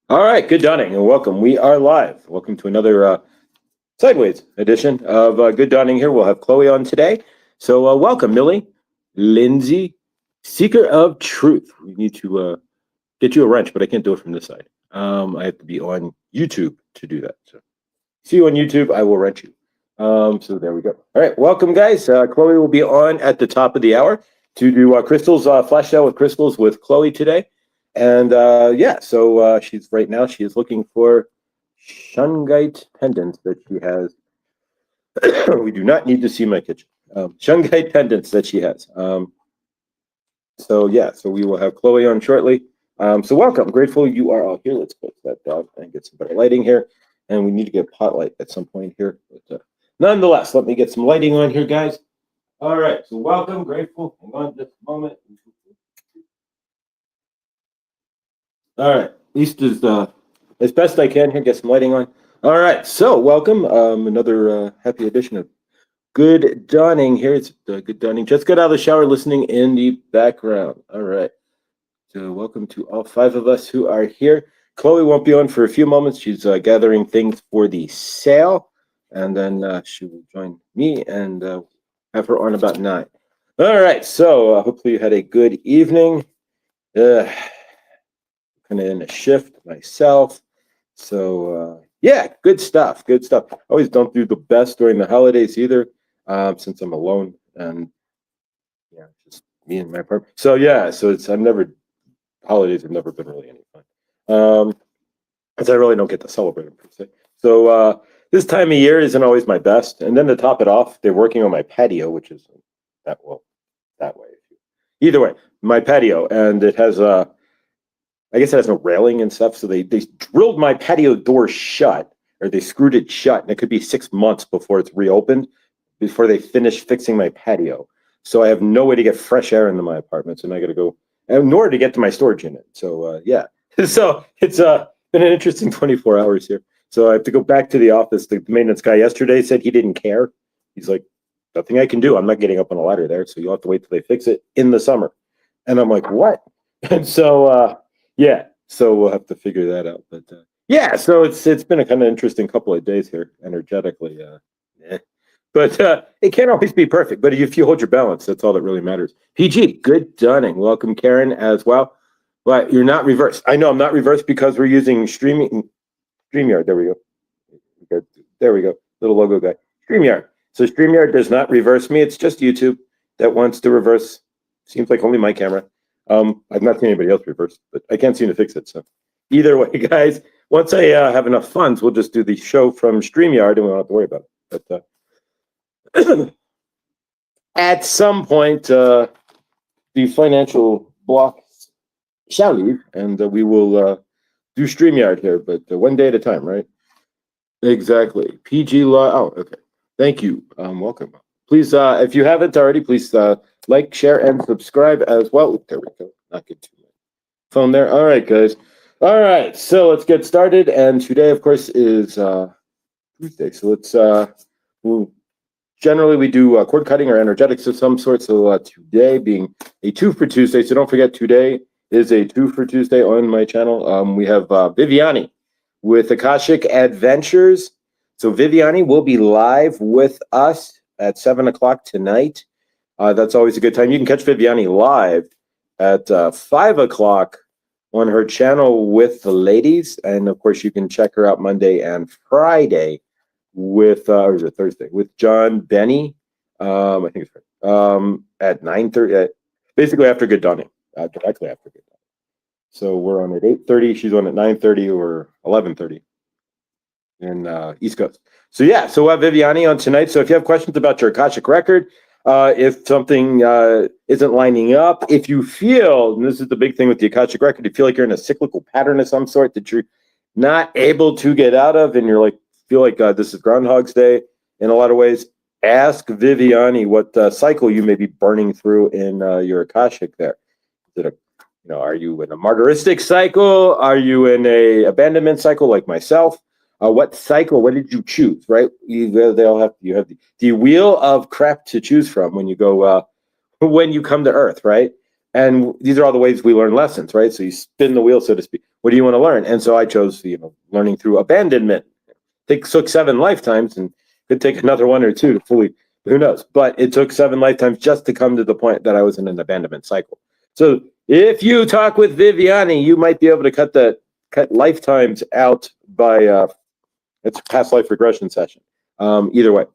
All right, good dawning and welcome. We are live. Welcome to another sideways edition of Good Dawning here. We'll have Chloe on today. So welcome, Millie, Lindsay, Seeker of Truth. We need to get you a wrench, but I can't do it from this side. I have to be on YouTube to do that. So see you on YouTube. I will wrench you. So there we go. All right, welcome, guys. Chloe will be on at the top of the hour to do crystals, flash out with crystals with Chloe today. And so she's right now, she is looking for shungite pendants that she has. We do not need to see my kitchen. Shungite pendants that she has. So we will have Chloe on shortly. So welcome, grateful you are all here. Let's close that down and get some better lighting here. And we need to get a pot light at some point here. But nonetheless, let me get some lighting on here, guys. All right, so welcome, grateful. Hang on just a moment. All right, at least as best I can here, get some lighting on. All right, so welcome. Another happy edition of Good Dawning here. It's Good Dawning. Just got out of the shower listening in the background. All right, so welcome to all five of us who are here. Chloe won't be on for a few moments. She's gathering things for the sale, and then she will join me and have her on about 9. All right, so hopefully you had a good evening. Kind of in a shift myself. So good stuff. Good stuff. I always don't do the best during the holidays either, since I'm alone and just me and my apartment. So holidays have never been really any fun. Because I really don't get to celebrate them per se. So this time of year isn't always my best. And then to top it off, they're working on my patio, which is that way. Either way, my patio, and it has I guess it has no railing and stuff, so they drilled my patio door shut, or they screwed it shut, and it could be 6 months before it's reopened, before they finish fixing my patio. So I have no way to get fresh air into my apartment, and I got to go, nor to get to my storage unit. So so it's been an interesting 24 hours here. So I have to go back to the office. The maintenance guy yesterday said he didn't care. He's like, nothing I can do. I'm not getting up on a ladder there, so you'll have to wait till they fix it in the summer. And I'm like, what? And so so we'll have to figure that out. But so it's been a kind of interesting couple of days here, energetically. But it can't always be perfect. But if you hold your balance, that's all that really matters. PG, good dawning. Welcome, Karen, as well. But you're not reversed. I know I'm not reversed because we're using StreamYard. There we go. There we go. Little logo guy. StreamYard. So StreamYard does not reverse me. It's just YouTube that wants to reverse. Seems like only my camera. I've not seen anybody else reverse, but I can't seem to fix it. So either way, guys, once I have enough funds, we'll just do the show from StreamYard and we won't have to worry about it. But at some point, the financial block shall leave, and we will do StreamYard here, but one day at a time, right? Exactly. PG Law. Oh, okay. Thank you. Welcome. Please, if you haven't already, please like, share, and subscribe as well. Ooh, there we go. Not good too much. Phone there. All right, guys. All right, so let's get started. And today, of course, is Tuesday. So let's generally we do cord cutting or energetics of some sort. So today being a 2 for Tuesday. So don't forget, today is a 2 for Tuesday on my channel. We have Viviani with Akashic Adventures. So Viviani will be live with us at 7 o'clock tonight. That's always a good time. You can catch Viviani live at 5 o'clock on her channel with the ladies. And of course, you can check her out Monday and Friday with, or is it Thursday, with John Benny. I think it's right. At 9:30, basically after Good Dawning, directly after Good Dawning. So we're on at 8:30. She's on at 9:30 or 11:30 in East Coast. So we'll have Viviani on tonight. So if you have questions about your Akashic record, if something isn't lining up, if you feel, and this is the big thing with the Akashic record, you feel like you're in a cyclical pattern of some sort that you're not able to get out of, and you're like, feel like this is Groundhog's Day in a lot of ways, ask Viviani what cycle you may be burning through in your Akashic there. Is it are you in a martyristic cycle? Are you in a abandonment cycle like myself? What cycle? What did you choose? Right? You have the wheel of crap to choose from when you go when you come to Earth, right? And these are all the ways we learn lessons, right? So you spin the wheel, so to speak. what do you want to learn? And so I chose, learning through abandonment. It took 7 lifetimes, and could take another 1 or 2 to fully, who knows? But it took 7 lifetimes just to come to the point that I was in an abandonment cycle. So if you talk with Viviani, you might be able to cut lifetimes out by it's a past life regression session. Either way,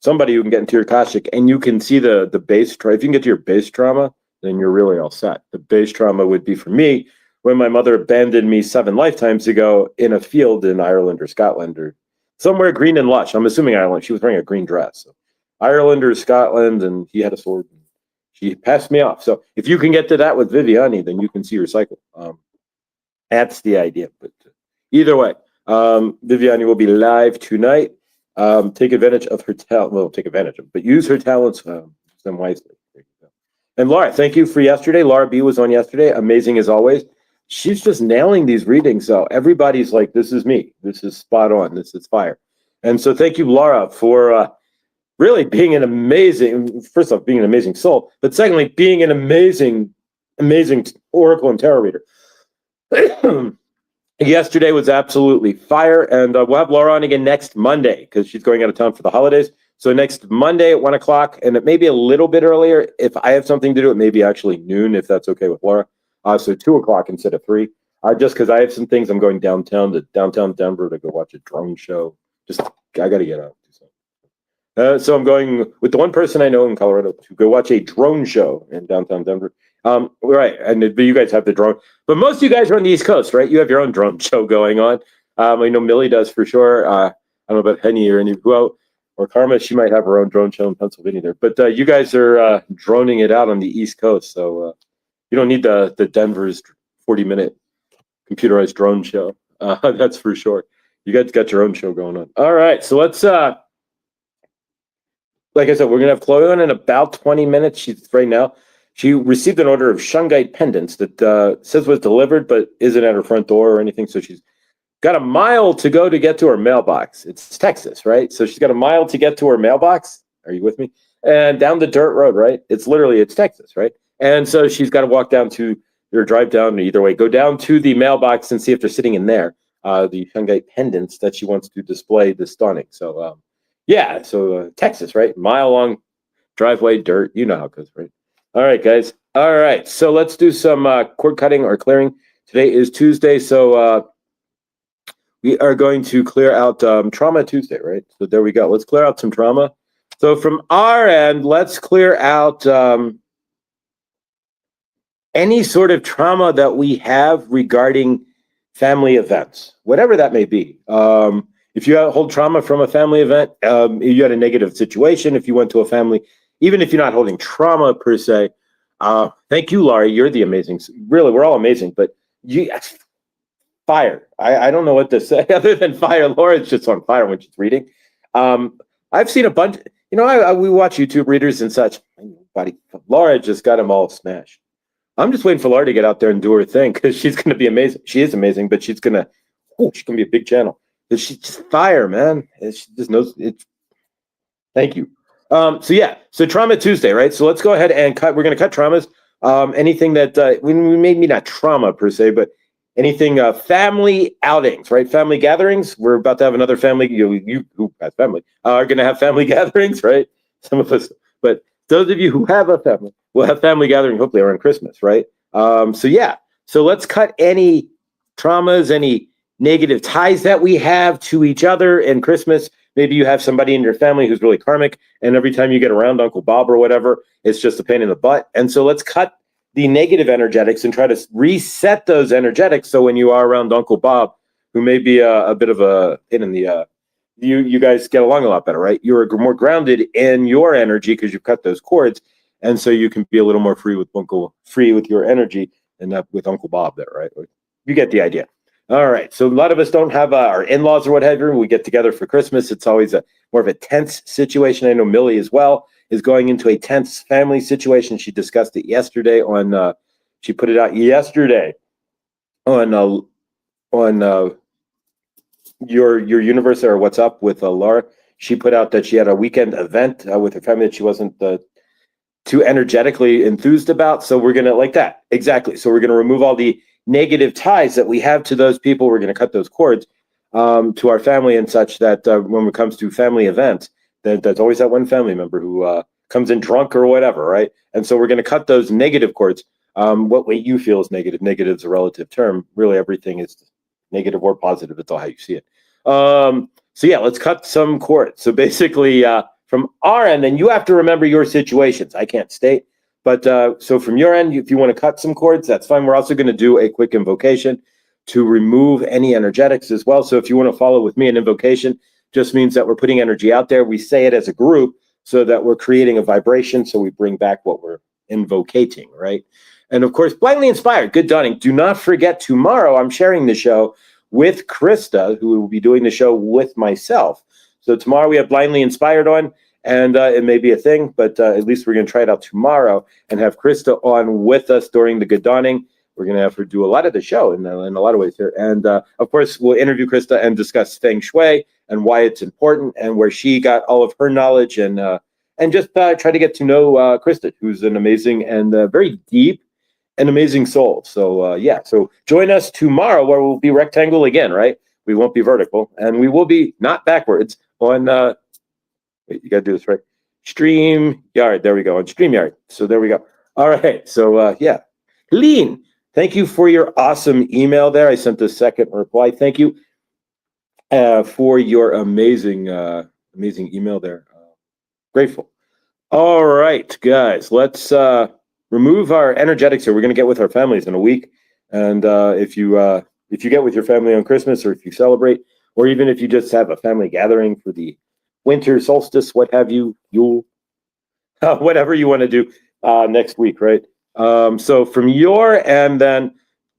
somebody who can get into your Akashic, and you can see the base trauma. If you can get to your base trauma, then you're really all set. The base trauma would be for me when my mother abandoned me 7 lifetimes ago in a field in Ireland or Scotland or somewhere green and lush. I'm assuming Ireland. She was wearing a green dress. So Ireland or Scotland, and he had a sword. And she passed me off. So if you can get to that with Viviani, then you can see your cycle. That's the idea. But either way, Viviani will be live tonight. Take advantage of her talent. Well, take advantage of, but use her talents them wisely. There you go. And Laura, thank you for yesterday. Laura B was on yesterday. Amazing as always. She's just nailing these readings. So everybody's like, this is me. This is spot on. This is fire. And so thank you, Laura, for really being an amazing, first off, being an amazing soul, but secondly, being an amazing oracle and tarot reader. Yesterday was absolutely fire, and we'll have Laura on again next Monday because she's going out of town for the holidays. So next Monday at 1 o'clock, and it may be a little bit earlier. If I have something to do, it may be actually noon, if that's okay with Laura. So 2 o'clock instead of 3. Just because I have some things, I'm going downtown Denver to go watch a drone show. I got to get out. So I'm going with the one person I know in Colorado to go watch a drone show in downtown Denver. Right, but you guys have the drone. But most of you guys are on the East Coast, right? You have your own drone show going on. I know Millie does for sure. I don't know about Henny or any or Karma. She might have her own drone show in Pennsylvania there. But you guys are droning it out on the East Coast, so you don't need the Denver's 40-minute computerized drone show. That's for sure. You guys got your own show going on. All right, so let's. Like I said, we're gonna have Chloe on in about 20 minutes. She's right now. She received an order of shungite pendants that says was delivered, but isn't at her front door or anything. So she's got a mile to go to get to her mailbox. It's Texas, right? So she's got a mile to get to her mailbox. Are you with me? And down the dirt road, right? It's Texas, right? And so she's got to walk down to, or drive down, either way, go down to the mailbox and see if they're sitting in there. The shungite pendants that she wants to display the stunning. So, yeah, so Texas, right? Mile long driveway, dirt. You know how it goes, right? All right, guys. All right, so let's do some cord cutting or clearing. Today is Tuesday, so we are going to clear out Trauma Tuesday, right? So there we go. Let's clear out some trauma. So from our end, let's clear out any sort of trauma that we have regarding family events, whatever that may be. If you hold trauma from a family event, you had a negative situation, if you went to a family, even if you're not holding trauma per se, thank you, Laurie. You're the amazing. Really, we're all amazing, but fire. I don't know what to say other than fire. Laura's just on fire when she's reading. I've seen a bunch, we watch YouTube readers and such. Buddy, Laura just got them all smashed. I'm just waiting for Laura to get out there and do her thing because she's going to be amazing. She is amazing, but she's going to be a big channel. She's just fire, man. She just knows it. Thank you. So Trauma Tuesday, right? So let's go ahead and cut. We're going to cut traumas. Anything that we maybe not trauma per se, but anything family outings, right? Family gatherings. We're about to have another family. You who has family are going to have family gatherings, right? Some of us, but those of you who have a family will have family gathering. Hopefully around Christmas, right? So let's cut any traumas, any negative ties that we have to each other in Christmas. Maybe you have somebody in your family who's really karmic, and every time you get around Uncle Bob or whatever, it's just a pain in the butt. And so let's cut the negative energetics and try to reset those energetics. So when you are around Uncle Bob, who may be a bit of a pain in the, you guys get along a lot better, right? You're more grounded in your energy because you've cut those cords, and so you can be a little more free with your energy, and not with Uncle Bob there, right? You get the idea. All right, so a lot of us don't have our in-laws or whatever. We get together for Christmas. It's always more of a tense situation. I know Millie as well is going into a tense family situation. She discussed it yesterday she put it out yesterday on your universe or what's up with Laura. She put out that she had a weekend event with her family that she wasn't too energetically enthused about. So we're going to like that. Exactly. So we're going to remove all the negative ties that we have to those people. We're going to cut those cords to our family and such that when it comes to family events, there's always that one family member who comes in drunk or whatever, right? And so we're going to cut those negative cords. What weight you feel is negative. Negative is a relative term. Really, everything is negative or positive. It's all how you see it. So yeah, let's cut some cords. So basically, from our end, and you have to remember your situations. I can't state, but so from your end, if you want to cut some cords, that's fine. We're also going to do a quick invocation to remove any energetics as well. So if you want to follow with me, an invocation just means that we're putting energy out there. We say it as a group so that we're creating a vibration. So we bring back what we're invocating, right? And of course, blindly inspired, good dawning. Do not forget tomorrow, I'm sharing the show with Krista, who will be doing the show with myself. So tomorrow we have blindly inspired on, and it may be a thing, but at least we're going to try it out tomorrow and have Krista on with us during the good dawning. We're going to have her do a lot of the show in a lot of ways here. And of course, we'll interview Krista and discuss Feng Shui and why it's important and where she got all of her knowledge and just try to get to know Krista, who's an amazing and very deep and amazing soul. So yeah, so join us tomorrow where we'll be rectangle again, right? We won't be vertical and we will be not backwards on, wait, you got to do this right. StreamYard, there we go, on StreamYard. So there we go. All right, so yeah. Lean, thank you for your awesome email there. I sent the second reply. Thank you for your amazing, amazing email there. Grateful. All right, guys, let's remove our energetics here. We're going to get with our families in a week. And if you get with your family on Christmas or if you celebrate, or even if you just have a family gathering for the winter solstice, what have you, Yule, whatever you want to do next week, right? So from your end, then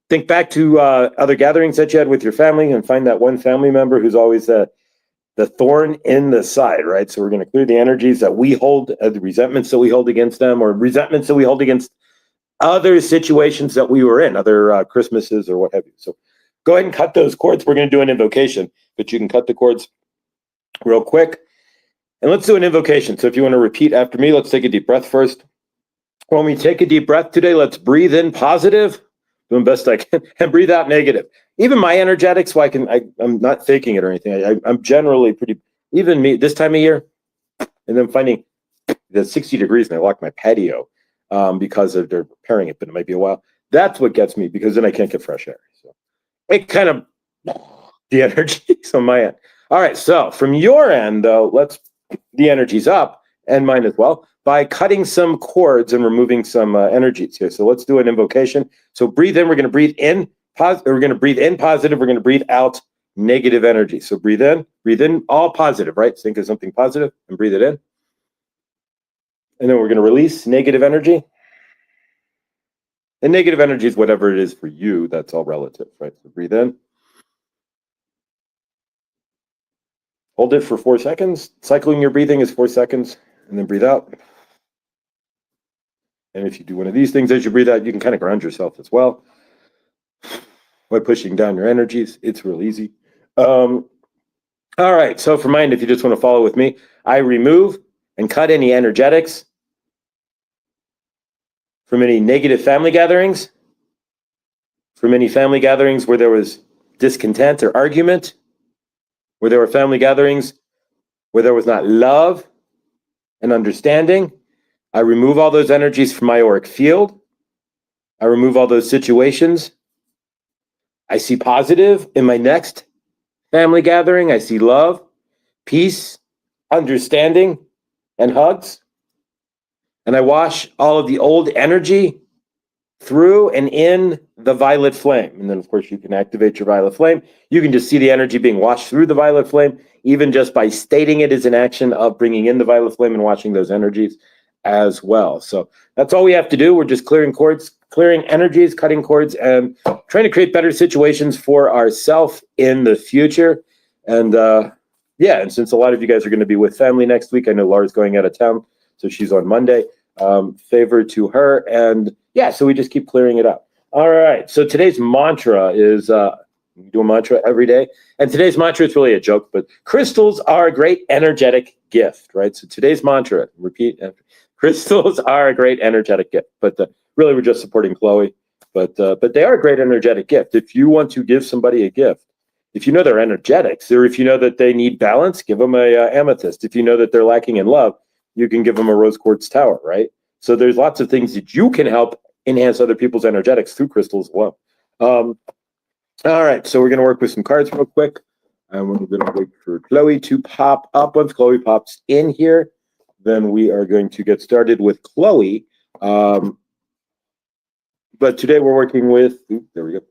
think back to other gatherings that you had with your family and find that one family member who's always the thorn in the side, right? So we're going to clear the energies that we hold, the resentments that we hold against them, or resentments that we hold against other situations that we were in, other Christmases or what have you. So go ahead and cut those cords. We're going to do an invocation, but you can cut the cords real quick. And let's do an invocation. So if you want to repeat after me, let's take a deep breath first. When we take a deep breath today, let's breathe in positive, doing best I can, and breathe out negative. Even my energetics, so I'm not faking it or anything. I'm generally pretty, even me this time of year, and then finding the 60 degrees and I locked my patio because they're repairing it, but it might be a while. That's what gets me because then I can't get fresh air. So it kind of, the energy's on my end. All right, so from your end though, the energy's up and mine as well by cutting some cords and removing some energies here. So let's do an invocation. So breathe in, we're going to breathe in. We're going to breathe in positive. We're going to breathe out negative energy. So breathe in, all positive, right? Think of something positive and breathe it in. And then we're going to release negative energy. And negative energy is whatever it is for you. That's all relative, right? So breathe in. Hold it for 4 seconds. Cycling your breathing is 4 seconds. And then breathe out. And if you do one of these things as you breathe out, you can kind of ground yourself as well by pushing down your energies. It's real easy. All right. So for mine, if you just want to follow with me, I remove and cut any energetics from any negative family gatherings, from any family gatherings where there was discontent or argument, where there were family gatherings where there was not love and understanding. I remove all those energies from my auric field. I remove all those situations. I see positive in my next family gathering. I see love, peace, understanding, and hugs. And I wash all of the old energy through and in the violet flame. And then, of course, you can activate your violet flame. You can just see the energy being washed through the violet flame, even just by stating it as an action of bringing in the violet flame and watching those energies as well. So that's all we have to do. We're just clearing cords, clearing energies, cutting cords, and trying to create better situations for ourselves in the future. And yeah, and since a lot of you guys are going to be with family next week, I know Laura's going out of town, so she's on Monday. Favor to her. And yeah, so we just keep clearing it up. All right. So today's mantra is, we do a mantra every day. And today's mantra is really a joke, but crystals are a great energetic gift, right? So today's mantra, repeat, crystals are a great energetic gift. But really, we're just supporting Chloe but they are a great energetic gift. If you want to give somebody a gift, if you know they're energetics, or if you know that they need balance, give them a amethyst. If you know that they're lacking in love, you can give them a rose quartz tower, right? So there's lots of things that you can help enhance other people's energetics through crystals as well. All right, so we're going to work with some cards real quick. And we're going to wait for Chloe to pop up. Once Chloe pops in here, then we are going to get started with Chloe. But today we're working with, there we go,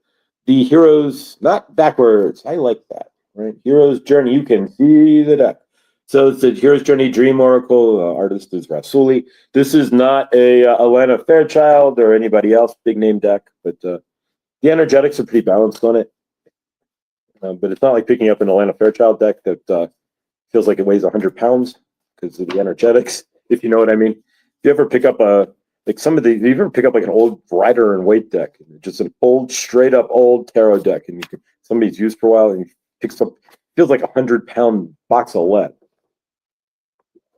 the Hero's, not backwards, I like that, right? Hero's Journey, you can see the deck. So it's the Hero's Journey Dream Oracle, artist is Rasuli. This is not a Alana Fairchild or anybody else, big name deck, but the energetics are pretty balanced on it. But it's not like picking up an Alana Fairchild deck that feels like it weighs 100 pounds because of the energetics, if you know what I mean. If you ever pick up you ever pick up like an old Rider and Waite deck, just an old, straight up old tarot deck, and somebody's used for a while, and you picks up, feels like 100-pound box of lead.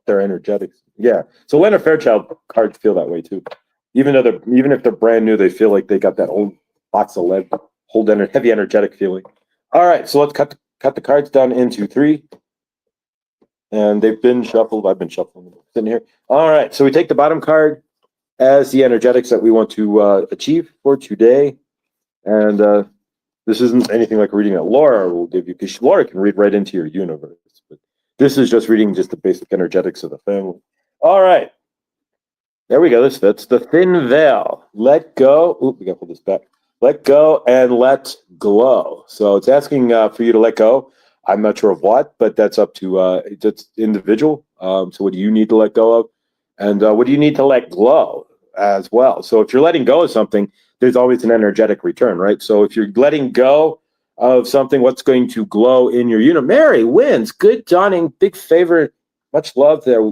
Their energetics, yeah. So Alana Fairchild cards feel that way too. Even if they're brand new, they feel like they got that old box of lead, heavy energetic feeling. All right, so let's cut the cards down into 3. And they've been shuffled. I've been shuffling them in here. All right, so we take the bottom card as the energetics that we want to achieve for today. And this isn't anything like reading that Laura will give you, because Laura can read right into your universe. But this is just reading just the basic energetics of the family. All right. There we go. This fits. The thin veil. Let go. Oop, we got to pull this back. Let go and let glow. So it's asking for you to let go. I'm not sure of what, but that's up to that's individual. So what do you need to let go of? And what do you need to let glow as well? So if you're letting go of something, there's always an energetic return, right? So if you're letting go of something, what's going to glow in your unit? Mary wins. Good dawning. Big favor. Much love there.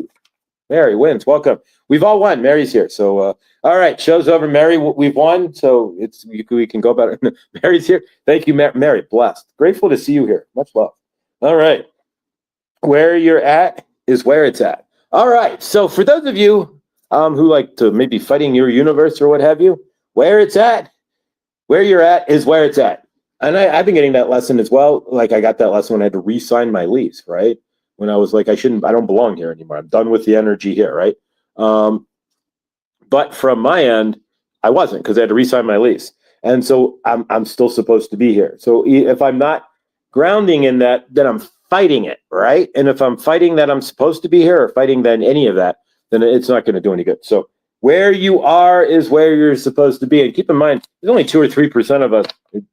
Mary wins. Welcome. We've all won. Mary's here. So, all right. Show's over. Mary, we've won. So we can go about it. Mary's here. Thank you, Mary. Blessed. Grateful to see you here. Much love. All right. Where you're at is where it's at. All right. So for those of you who like to maybe fighting your universe or what have you, where it's at, where you're at is where it's at. And I've been getting that lesson as well. Like I got that lesson when I had to re-sign my lease, right? When I was like, I don't belong here anymore. I'm done with the energy here, right? But from my end, I wasn't, because I had to re-sign my lease. And so I'm still supposed to be here. So if I'm not grounding in that, then I'm fighting it, right? And if I'm fighting that I'm supposed to be here, or fighting then any of that, then it's not going to do any good. So where you are is where you're supposed to be. And keep in mind, there's only 2 or 3% of us,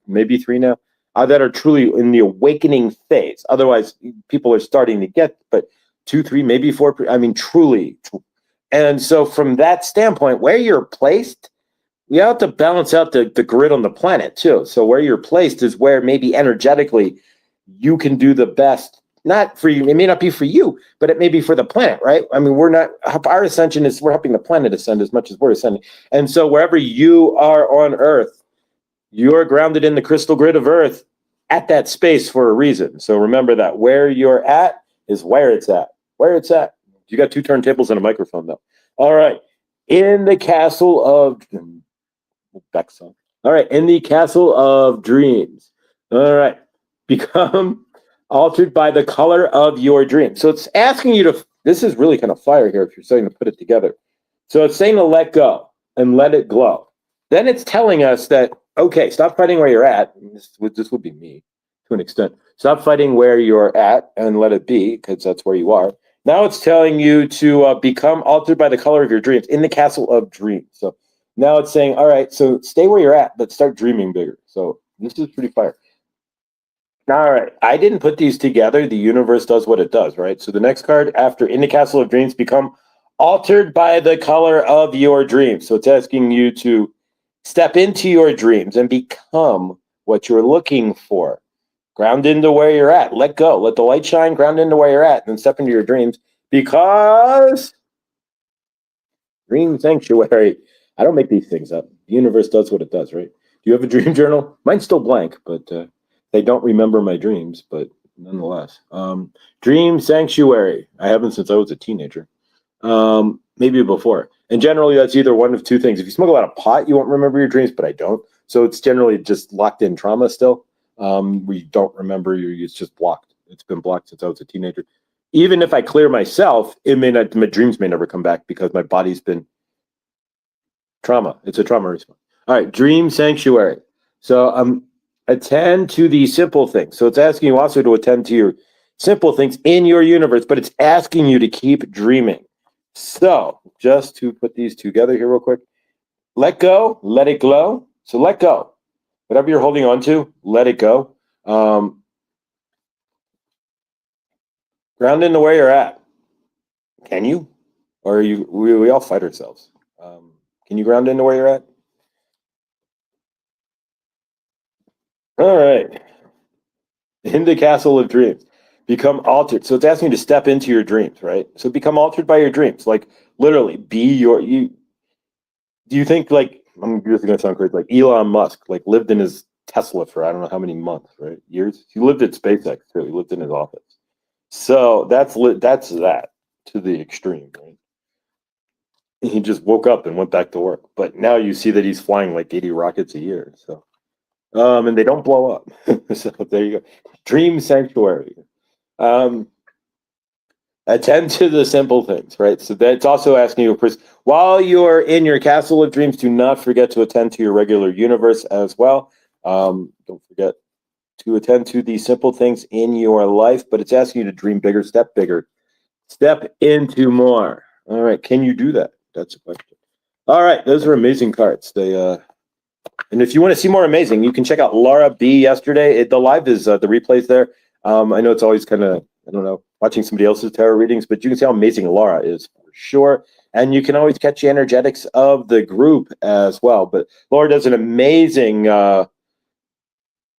maybe 3 now, that are truly in the awakening phase. Otherwise, people are starting to get, but 2, 3, maybe 4. I mean, truly. And so from that standpoint, where you're placed, we have to balance out the grid on the planet too. So where you're placed is where maybe energetically you can do the best. Not for you, it may not be for you, but it may be for the planet, right? I mean, our ascension is, we're helping the planet ascend as much as we're ascending. And so wherever you are on Earth, you're grounded in the crystal grid of Earth at that space for a reason. So remember that where you're at is where it's at. Where it's at. You got 2 turntables and a microphone though. All right. In the castle of back song. All right. In the castle of dreams. All right. Become altered by the color of your dream. So it's asking you to, this is really kind of fire here if you're starting to put it together. So it's saying to let go and let it glow. Then it's telling us that, okay, stop fighting where you're at. This would be me to an extent. Stop fighting where you're at and let it be, because that's where you are. Now it's telling you to become altered by the color of your dreams in the castle of dreams. So now it's saying, all right, so stay where you're at, but start dreaming bigger. So this is pretty fire. All right, I didn't put these together. The universe does what it does, right? So the next card after in the castle of dreams, become altered by the color of your dreams. So it's asking you to step into your dreams and become what you're looking for. Ground into where you're at. Let go. Let the light shine. Ground into where you're at. And step into your dreams, because dream sanctuary. I don't make these things up. The universe does what it does, right? Do you have a dream journal? Mine's still blank, but they don't remember my dreams, but nonetheless. Dream sanctuary. I haven't since I was a teenager. maybe before. And generally, that's either one of two things. If you smoke a lot of pot, you won't remember your dreams, but I don't. So it's generally just locked in trauma still. Where you don't remember, it's just blocked. It's been blocked since I was a teenager. Even if I clear myself, it may not. My dreams may never come back because my body's been trauma. It's a trauma response. All right, dream sanctuary. So attend to the simple things. So it's asking you also to attend to your simple things in your universe, but it's asking you to keep dreaming. So just to put these together here real quick, let go, let it glow. So let go. Whatever you're holding on to, let it go. Ground into where you're at. Can you? Or are you? We all fight ourselves. Can you ground into where you're at? All right. In the castle of dreams. Become altered. So it's asking you to step into your dreams, right? So become altered by your dreams. Like literally be you. Do you think like I'm just gonna sound crazy, like Elon Musk, like lived in his Tesla for I don't know how many months, right? Years. He lived at SpaceX too. He lived in his office. So that's that to the extreme, right? He just woke up and went back to work. But now you see that he's flying like 80 rockets a year. So and they don't blow up. So there you go. Dream sanctuary. Um, attend to the simple things, right? So that's also asking you, while you're in your castle of dreams, do not forget to attend to your regular universe as well. Don't forget to attend to the simple things in your life, but it's asking you to dream bigger, step into more. All right, can you do that? That's a question. All right, those are amazing cards. And if you want to see more amazing, you can check out Laura B yesterday. The live is the replays there. I know it's always kind of, I don't know, watching somebody else's tarot readings, but you can see how amazing Laura is for sure. And you can always catch the energetics of the group as well. But Laura does an amazing,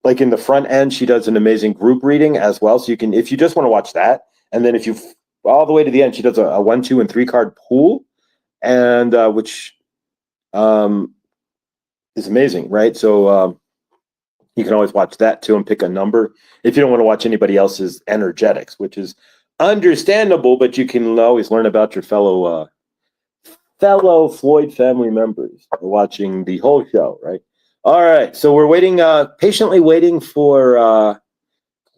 like in the front end, she does an amazing group reading as well. So you can, if you just want to watch that, and then if you all the way to the end, she does a 1, 2, and 3 card pool, and which is amazing, right? So you can always watch that too and pick a number if you don't want to watch anybody else's energetics, which is understandable, but you can always learn about your fellow Floyd family members watching the whole show, right? All right, so we're waiting, patiently waiting for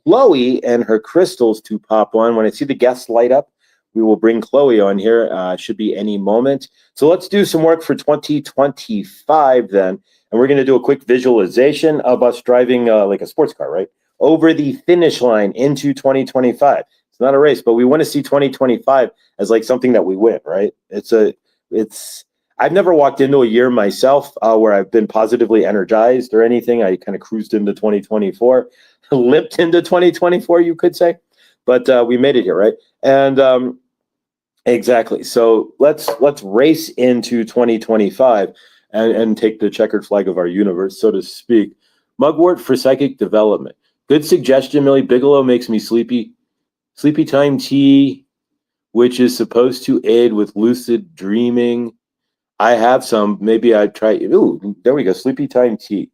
Chloe and her crystals to pop on. When I see the guests light up, we will bring Chloe on here. Should be any moment. So let's do some work for 2025 then. And we're going to do a quick visualization of us driving like a sports car, right? Over the finish line into 2025. It's not a race, but we want to see 2025 as like something that we win, right? I've never walked into a year myself where I've been positively energized or anything. I kind of cruised into 2024, limped into 2024, you could say, but we made it here, right? And exactly. So let's race into 2025 and take the checkered flag of our universe, so to speak. Mugwort for psychic development. Good suggestion, Millie. Bigelow makes me sleepy. Sleepy time tea, which is supposed to aid with lucid dreaming. I have some. Maybe I'd try. Ooh, there we go. Sleepy time tea.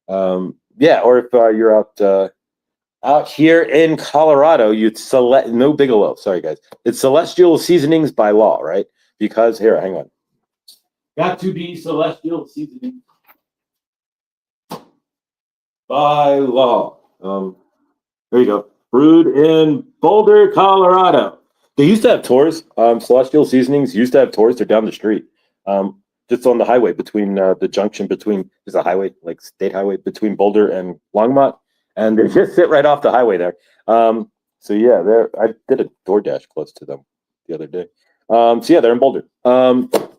Yeah, or if you're out here in Colorado, you'd select no Bigelow. Sorry, guys. It's Celestial Seasonings by law, right? Because here, hang on. Got to be Celestial Seasonings by law. There you go. Brewed in Boulder, Colorado. They used to have tours. Celestial Seasonings used to have tours. They're down the street. Just on the highway between the junction between, there's a highway, like state highway between Boulder and Longmont. And they just sit right off the highway there. So yeah, I did a DoorDash close to them the other day. So yeah, they're in Boulder.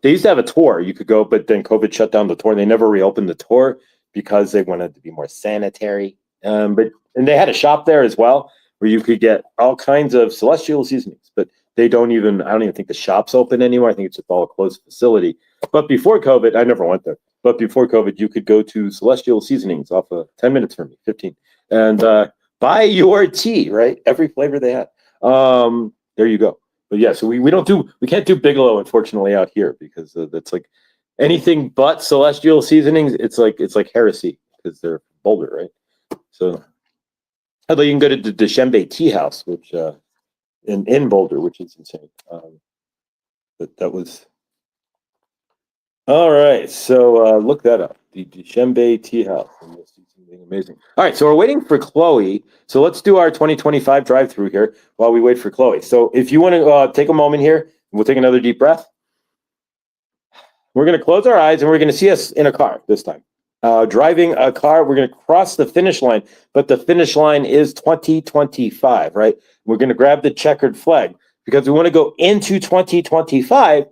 They used to have a tour you could go, but then COVID shut down the tour. They never reopened the tour because they wanted to be more sanitary. And they had a shop there as well where you could get all kinds of celestial seasonings, but I don't even think the shop's open anymore. I think it's just all a closed facility. But before COVID, I never went there. But before COVID, you could go to Celestial Seasonings off of 10 minutes from me, 15, and buy your tea, right? Every flavor they had. There you go. But yeah, so we can't do Bigelow, unfortunately, out here because that's like anything but Celestial Seasonings. It's like heresy because they're Boulder, right? So although you can go to the Deshembe Tea House, which in Boulder, which is insane. that was all right. So look that up. The Djembe Tea House. And you'll see something amazing. All right. So we're waiting for Chloe. So let's do our 2025 drive-through here while we wait for Chloe. So if you want to take a moment here, we'll take another deep breath. We're going to close our eyes and we're going to see us in a car this time. Driving a car, we're going to cross the finish line, but the finish line is 2025, right? We're going to grab the checkered flag because we want to go into 2025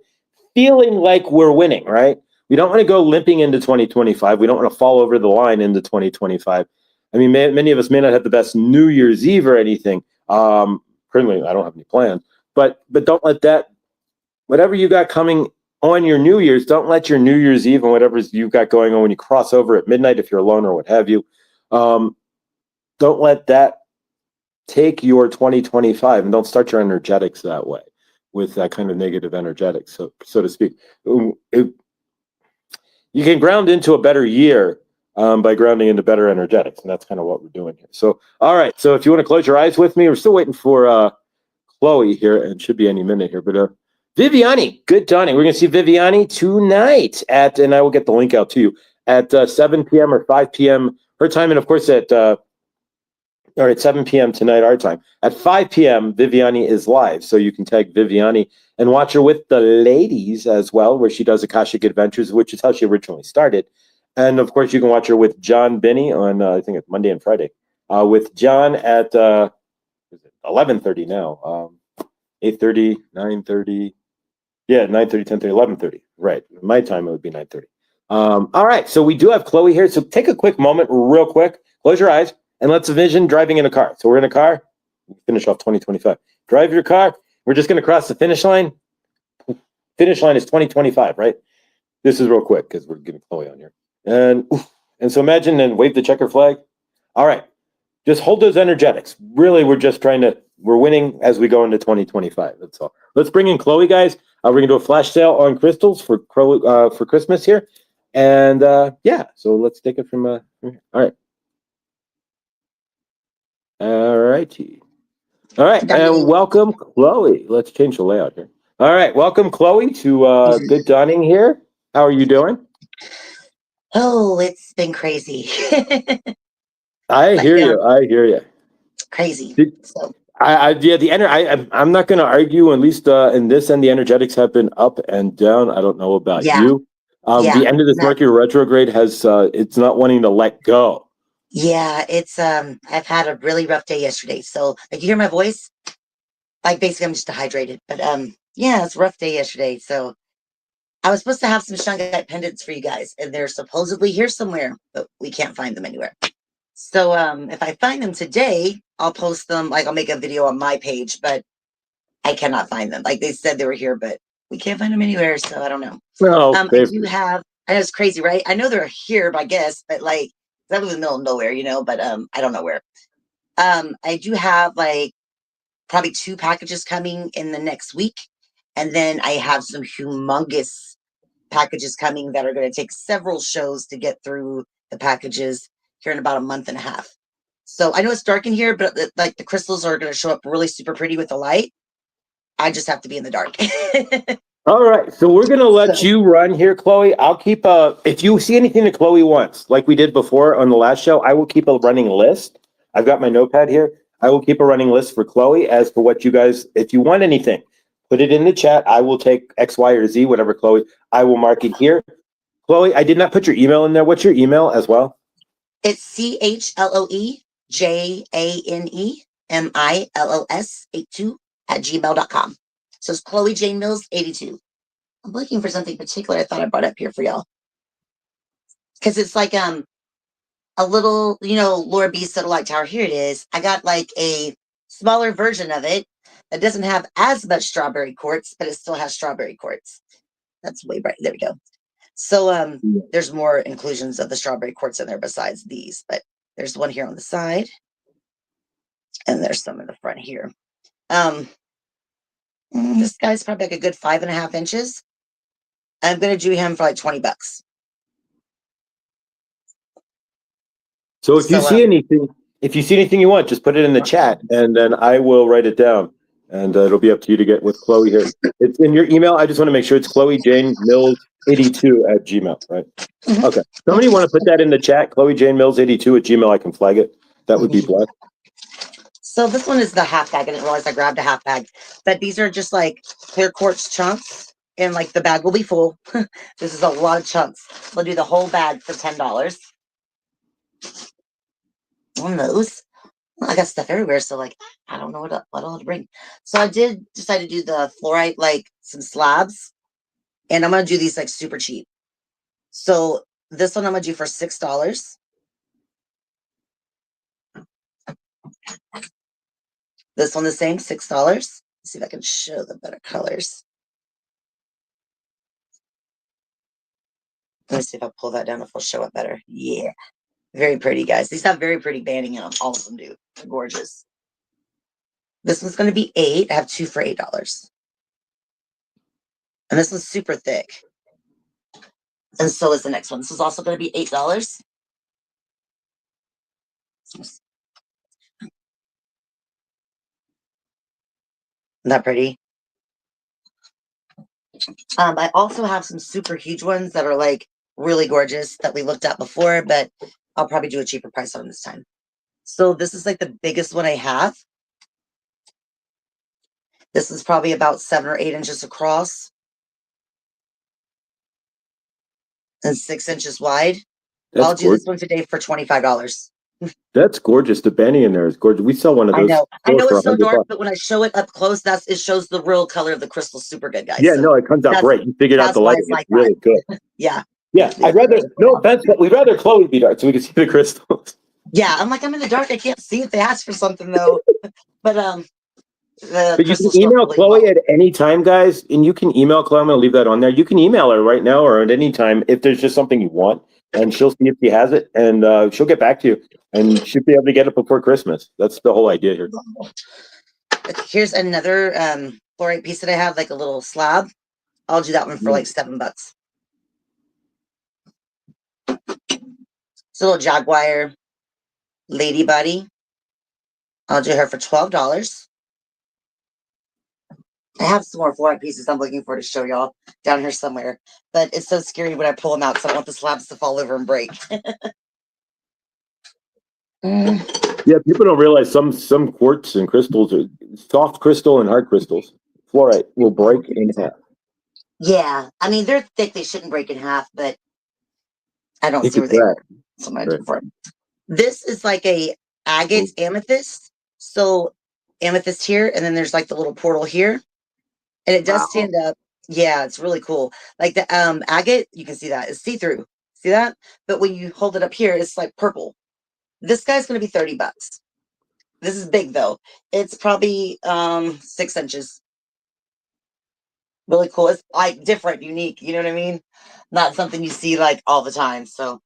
feeling like we're winning, right? We don't want to go limping into 2025. We don't want to fall over the line into 2025. I mean, many of us may not have the best New Year's Eve or anything. Currently, I don't have any plans, but don't let that, whatever you got coming on your New Year's, don't let your New Year's Eve and whatever you've got going on when you cross over at midnight, if you're alone or what have you, don't let that take your 2025 and don't start your energetics that way with that kind of negative energetics, so to speak. You can ground into a better year by grounding into better energetics, and that's kind of what we're doing here. So, all right. So if you want to close your eyes with me, we're still waiting for Chloe here, and it should be any minute here, but Viviani, good dawning. We're going to see Viviani tonight and I will get the link out to you at 7 p.m. or 5 p.m. her time, and of course at 7 p.m. tonight our time. At 5 p.m. Viviani is live, so you can tag Viviani and watch her with the ladies as well, where she does Akashic Adventures, which is how she originally started. And of course, you can watch her with John Binney on I think it's Monday and Friday. With John at 11:30 now, 8:30, 9:30. Yeah, 9:30, 10:30, 11:30. Right. My time, it would be 9:30. All right. So we do have Chloe here. So take a quick moment, real quick. Close your eyes and let's envision driving in a car. So we're in a car. We'll finish off 2025. Drive your car. We're just going to cross the finish line. Finish line is 2025, right? This is real quick because we're getting Chloe on here. And so imagine and wave the checker flag. All right. Just hold those energetics. Really, we're winning as we go into 2025. That's all. Let's bring in Chloe, guys. We're going to do a flash sale on crystals for Christmas here. And yeah, so let's take it from here. All right. All righty. All right. And welcome, Chloe. Let's change the layout here. All right. Welcome, Chloe, to Good Dawning here. How are you doing? Oh, it's been crazy. I hear you. I hear you. Crazy. So. I'm not going to argue. At least in this end, the energetics have been up and down. I don't know about you. The end of this Mercury retrograde it's not wanting to let go. Yeah, it's I've had a really rough day yesterday. So like you hear my voice, like basically I'm just dehydrated. But yeah, it's a rough day yesterday. So I was supposed to have some shungite pendants for you guys, and they're supposedly here somewhere, but we can't find them anywhere. So if I find them today, I'll post them. Like I'll make a video on my page, but I cannot find them. Like they said they were here, but we can't find them anywhere. So I don't know. I do have. I know it's crazy, right? I know they're here, I guess, but like I live in the middle of nowhere, but I don't know where. I do have like probably 2 packages coming in the next week, and then I have some humongous packages coming that are going to take several shows to get through the packages here in about a month and a half. So I know it's dark in here, but like the crystals are going to show up really super pretty with the light. I just have to be in the dark. All right, so we're going to let you run here, Chloe. I'll keep if you see anything that Chloe wants, like we did before on the last show, I will keep a running list. I've got my notepad here. I will keep a running list for Chloe as for what you guys, if you want anything, put it in the chat. I will take X, Y, or Z, whatever, Chloe. I will mark it here. Chloe, I did not put your email in there. What's your email as well? It's CHLOEJANEMILLS82 So it's Chloe Jane Mills 82. I'm looking for something particular I thought I brought up here for y'all. Because it's like a little, Laura B satellite tower. Here it is. I got like a smaller version of it that doesn't have as much strawberry quartz, but it still has strawberry quartz. That's way bright. There we go. So there's more inclusions of the strawberry quartz in there besides these, but there's one here on the side, and there's some in the front here. This guy's probably like a good 5.5 inches. I'm gonna do him for like $20. So if you see anything you want, just put it in the chat, and then I will write it down. and it'll be up to you to get with Chloe here. It's in your email. I just want to make sure it's Chloe Jane Mills 82 at Gmail, right? Okay. Somebody want to put that in the chat? Chloe Jane Mills 82 at Gmail. I can flag it. That would be blessed. So this one is the half bag. I didn't realize I grabbed a half bag, but these are just like clear quartz chunks, and like the bag will be full. This is a lot of chunks. We'll do the whole bag for $10 on those. Well, I got stuff everywhere, so like I don't know what all to bring. So I did decide to do the fluorite, like some slabs, and I'm gonna do these like super cheap. So this one I'm gonna do for $6. This one the same, $6. Let's see if I can show the better colors. Let me see if I pull that down if I'll show it better. Yeah. Very pretty, guys. These have very pretty banding in them. All of them do. They're gorgeous. This one's going to be $8. I have 2 for $8. And this one's super thick. And so is the next one. This is also going to be $8. Isn't that pretty? I also have some super huge ones that are like really gorgeous that we looked at before, but I'll probably do a cheaper price on them this time. So this is like the biggest one I have. This is probably about 7 or 8 inches across and 6 inches wide. I'll do this one today for $25. That's gorgeous. The banding in there is gorgeous. We sell one of those. I know it's so dark, but when I show it up close, it shows the real color of the crystal super good, guys. Yeah, so no, it comes out bright. You figured out the lighting. It's like really good. Yeah. Yeah, I'd rather, no offense, but we'd rather Chloe be dark so we can see the crystals. Yeah, I'm in the dark. I can't see if they ask for something though. But you can email Chloe at any time, guys, and you can email Chloe. I'm going to leave that on there. You can email her right now or at any time if there's just something you want, and she'll see if she has it, and she'll get back to you, and she'll be able to get it before Christmas. That's the whole idea here. Here's another fluorite piece that I have, like a little slab. I'll do that one for like $7. It's a little jaguar lady buddy. I'll do her for $12. I have some more fluorite pieces I'm looking for to show y'all down here somewhere, but it's so scary when I pull them out, so I want the slabs to fall over and break. Yeah, people don't realize some quartz and crystals, are soft crystal and hard crystals, fluorite will break in half. Yeah, I mean, they're thick. They shouldn't break in half, but I don't see where they are. So I'm going to do for them. This is like a agate amethyst. So amethyst here, and then there's like the little portal here. And it does stand up. Yeah, it's really cool. Like the agate, you can see that. It's see-through. See that? But when you hold it up here, it's like purple. This guy's going to be $30. This is big, though. It's probably 6 inches. Really cool. It's like different, unique. You know what I mean? Not something you see like all the time. So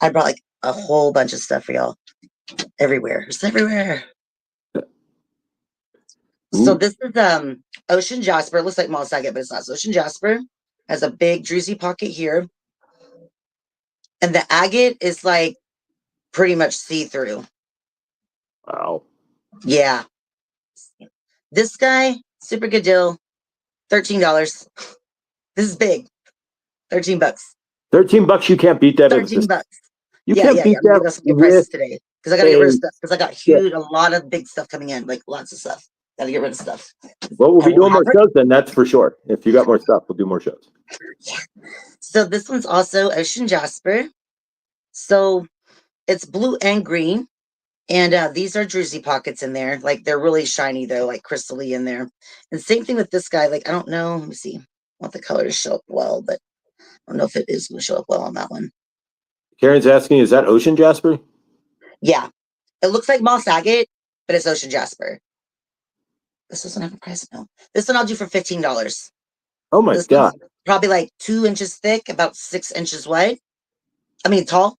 I brought like a whole bunch of stuff for y'all. Everywhere. It's everywhere. So this is ocean jasper. It looks like moss agate, but it's not. It's ocean jasper. Has a big druzy pocket here. And the agate is like pretty much see-through. Wow. Yeah. This guy, super good deal. $13. This is big. $13. $13, you can't beat that. $13. You can't beat that. That's some good prices today because I got to get rid of stuff because I got a lot of big stuff coming in, like lots of stuff. Got to get rid of stuff. Well, we'll be doing more shows then, that's for sure. If you got more stuff, we'll do more shows. Yeah. So this one's also ocean jasper. So it's blue and green. And these are druzy pockets in there. Like they're really shiny though, like crystally in there. And same thing with this guy. Like, I don't know. Let me see. I want the color to show up well, but I don't know if it is going to show up well on that one. Karen's asking, is that ocean jasper? Yeah. It looks like moss agate, but it's ocean jasper. This doesn't have a price. No. This one I'll do for $15. Oh my God. Probably like 2 inches thick, about 6 inches wide. I mean, tall.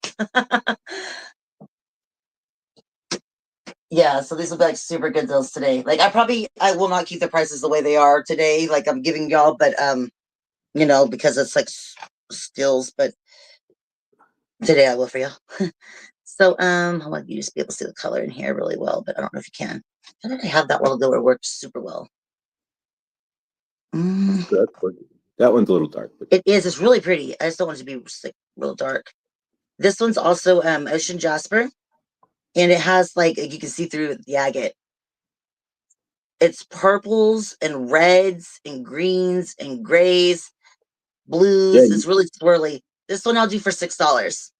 Yeah, so these will be like super good deals today. Like I will not keep the prices the way they are today, like I'm giving y'all, but you know, because it's like steals, but today I will for y'all. So I want you to just be able to see the color in here really well, but I don't know if you can. I think I have that while ago where it worked super well. That's pretty. That one's a little dark. But It is. It's really pretty. I just don't want it to be like real dark. This one's also ocean jasper, and it has like you can see through the agate. It's purples and reds and greens and grays, yeah, blues. It's really swirly. This one I'll do for $6.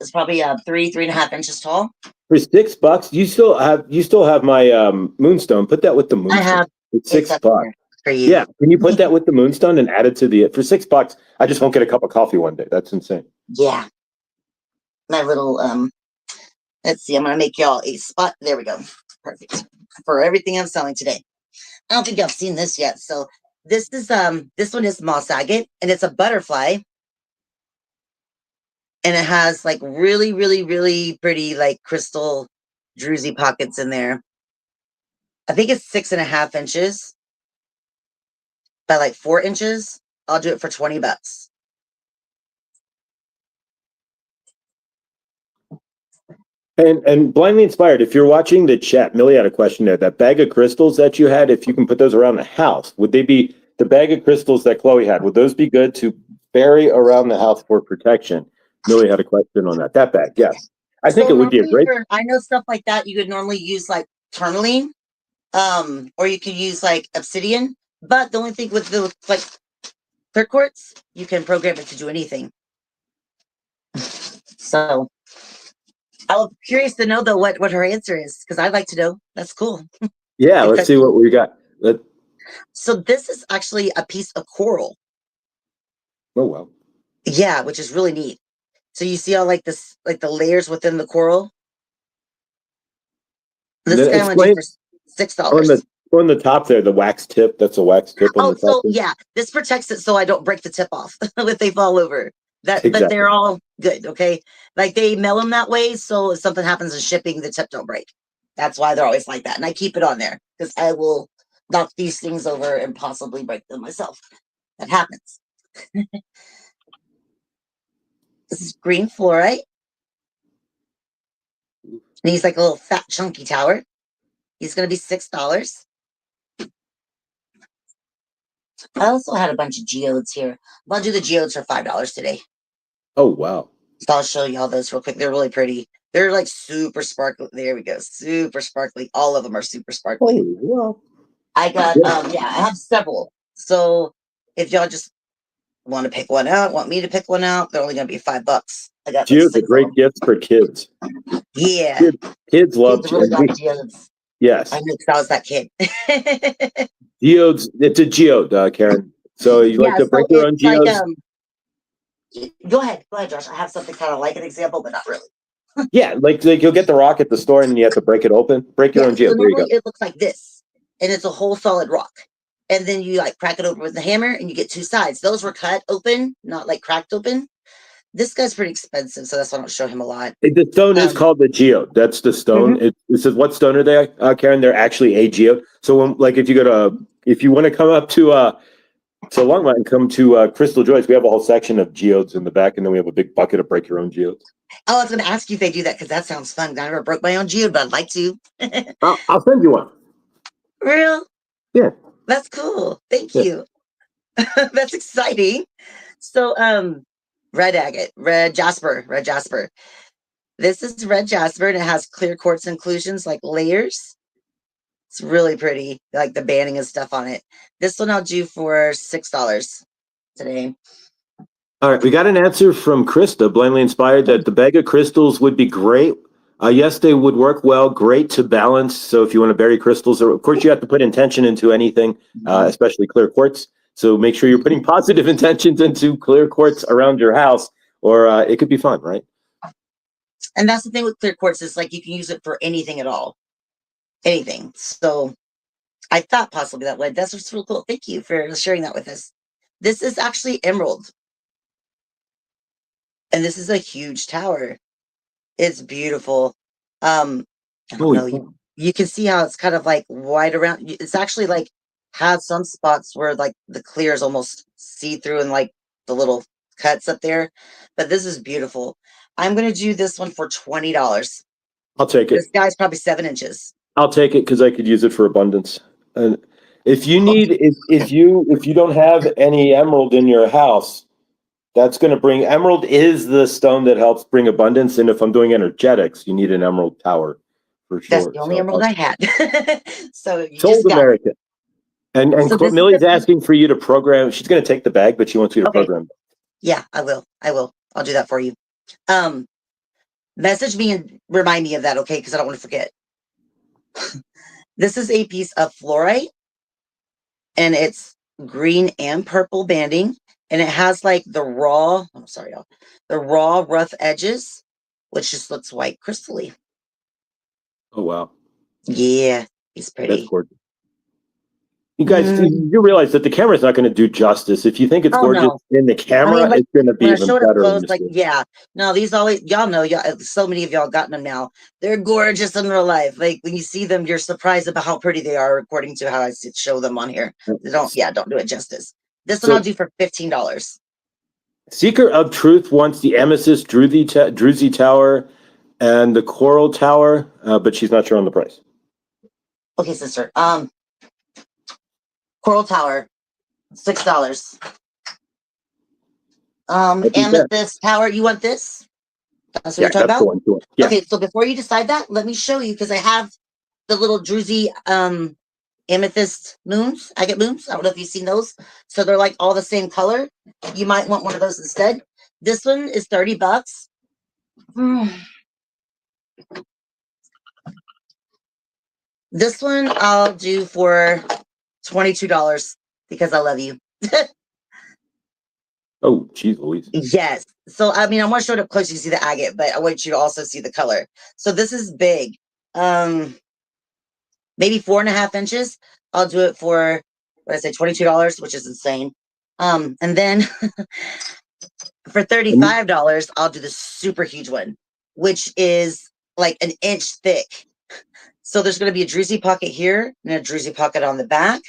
It's probably 3.5 inches tall. for $6, you still have my moonstone. Put that with the I moonstone. have It's it's six up bucks. there for you. Yeah, can you put that with the moonstone and add it to the for $6? I just won't get a cup of coffee one day. That's insane. Yeah. My little let's see, I'm gonna make y'all a spot. There we go. Perfect. For everything I'm selling today. I don't think y'all have seen this yet. So this one is moss agate and it's a butterfly. And it has like really, really, really pretty like crystal druzy pockets in there. I think it's 6.5 inches by like 4 inches. I'll do it for $20. And blindly inspired, if you're watching the chat, Millie had a question there. That bag of crystals that you had, if you can put those around the house, would they be the bag of crystals that Chloe had? Would those be good to bury around the house for protection? Millie had a question on that. That bag, yes. I think So it would be a normally great. I know stuff like that you would normally use like tourmaline, or you could use like obsidian. But the only thing with the like clear quartz, you can program it to do anything. So I was curious to know though what her answer is because I'd like to know. That's cool. Yeah, let's see what we got. So this is actually a piece of coral. Oh well. Yeah, which is really neat. So you see all like this, like the layers within the coral. This guy I'm gonna do Explain for on $6. the on the top there, the wax tip. That's a wax tip on Oh, the top. so There. yeah, this protects it so I don't break the tip off if they fall over. But Exactly. they're all good, okay? Like they mill them that way, so if something happens in shipping, the tip don't break. That's why they're always like that, and I keep it on there because I will knock these things over and possibly break them myself. That happens. This is green fluorite, and he's like a little fat, chunky tower. He's gonna be $6. I also had a bunch of geodes here. I'll do the geodes for $5 today. Oh wow. So I'll show you all those real quick. They're really pretty. They're like super sparkly. There we go. Super sparkly. All of them are super sparkly. Oh wow. I got yeah, I have several. So if y'all just want to pick one out, want me to pick one out, they're only gonna be $5. I got like Geodes are 6 of great them. gifts for kids. Yeah. Kids love Kids really like geodes. yes. I knew because I was that kid. Geodes. It's a geode, Karen. So you like Yeah, to so break your own it's like geodes? go ahead, Josh. I have something kind of like an example, but not really. Yeah, like you'll get the rock at the store and then you have to break it open. Break your own So geode. There you go. normally it looks like this, and it's a whole solid rock. And then you like crack it open with the hammer, and you get 2 sides. Those were cut open, not like cracked open. This guy's pretty expensive, so that's why I don't show him a lot. The stone is called the geode. That's the stone. It says what stone are they, Karen? They're actually a geode. So when, like, if you want to come up to Longmont and come to Crystal Joyce, we have a whole section of geodes in the back, and then we have a big bucket of break your own geodes. Oh, I was going to ask you if they do that because that sounds fun. I never broke my own geode, but I'd like to. I'll send you one. Real? Yeah. That's cool. Thank you. That's exciting. So, red agate, red jasper. This is red jasper, and it has clear quartz inclusions like layers. It's really pretty, like the banding and stuff on it. This one I'll do for $6 today. All right, we got an answer from Krista, blindly inspired, that the bag of crystals would be great. Yes, they would work well. Great to balance. So if you want to bury crystals, of course, you have to put intention into anything, especially clear quartz. So make sure you're putting positive intentions into clear quartz around your house, or it could be fun, right? And that's the thing with clear quartz is like you can use it for anything at all, anything. So I thought possibly that way. That's what's real cool. Thank you for sharing that with us. This is actually emerald, and this is a huge tower. It's beautiful. I don't know. You can see how it's kind of like wide around. It's actually like has some spots where like the clear is almost see through and like the little cuts up there. But this is beautiful. I'm gonna do this one for $20. I'll take it. This guy's probably 7 inches. I'll take it because I could use it for abundance. And if you need, if you don't have any emerald in your house, that's going to bring emerald is the stone that helps bring abundance. And if I'm doing energetics, you need an emerald tower for sure. That's the only emerald I had. So you Sold just got American. And So this is Millie's the- asking for you to program. She's going to take the bag, but she wants you to Okay. program. Yeah, I will. I'll do that for you. Message me and remind me of that, okay? Because I don't want to forget. This is a piece of fluorite, and it's green and purple banding, and it has like the raw, I'm sorry, y'all, the raw rough edges, which just looks white crystally. Oh, wow. Yeah, he's pretty. That's gorgeous. You guys, you realize that the camera's not going to do justice. If you think it's gorgeous no. in the camera, like, it's going to be when I even showed better. up close, like, yeah, no, these always, y'all know, so many of y'all gotten them now. They're gorgeous in real life. Like when you see them, you're surprised about how pretty they are according to how I show them on here. They don't do it justice. This one I'll do for $15. Seeker of Truth wants the Amethyst Druzy Tower and the Coral Tower, but she's not sure on the price. Okay, sister. Coral Tower, $6. Amethyst Tower, you want this? That's what you're talking about? Yeah. Okay, so before you decide that, let me show you because I have the little druzy amethyst moons. I get moons. I don't know if you've seen those. So they're like all the same color. You might want one of those instead. This one is $30. This one I'll do for $22 because I love you. Oh, geez, Louise. Yes. So I mean, I want to show it up close. You can see the agate, but I want you to also see the color. So this is big. Maybe 4.5 inches. I'll do it for what I say, $22, which is insane. And then for $35, I'll do the super huge one, which is like an inch thick. So there's going to be a druzy pocket here and a druzy pocket on the back.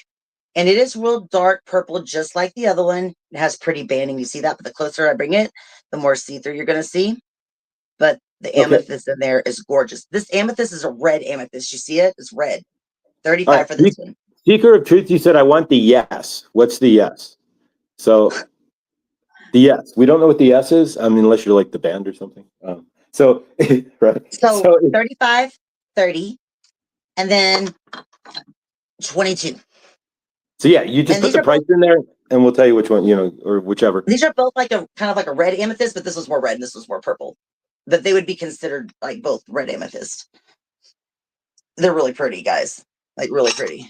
And it is real dark purple, just like the other one. It has pretty banding. You see that? But the closer I bring it, the more see-through you're going to see. But the amethyst in there is gorgeous. This amethyst is a red amethyst. You see it? It's red. 35 for this one. Seeker of Truth, you said, I want the yes. What's the yes? So the yes. We don't know what the yes is. I mean, unless you're like the band or something. Right. So 35, 30, and then 22. So yeah, you just put the price in there and we'll tell you which one, or whichever. These are both like a kind of like a red amethyst, but this was more red and this was more purple. But they would be considered like both red amethyst. They're really pretty, guys. Like really pretty.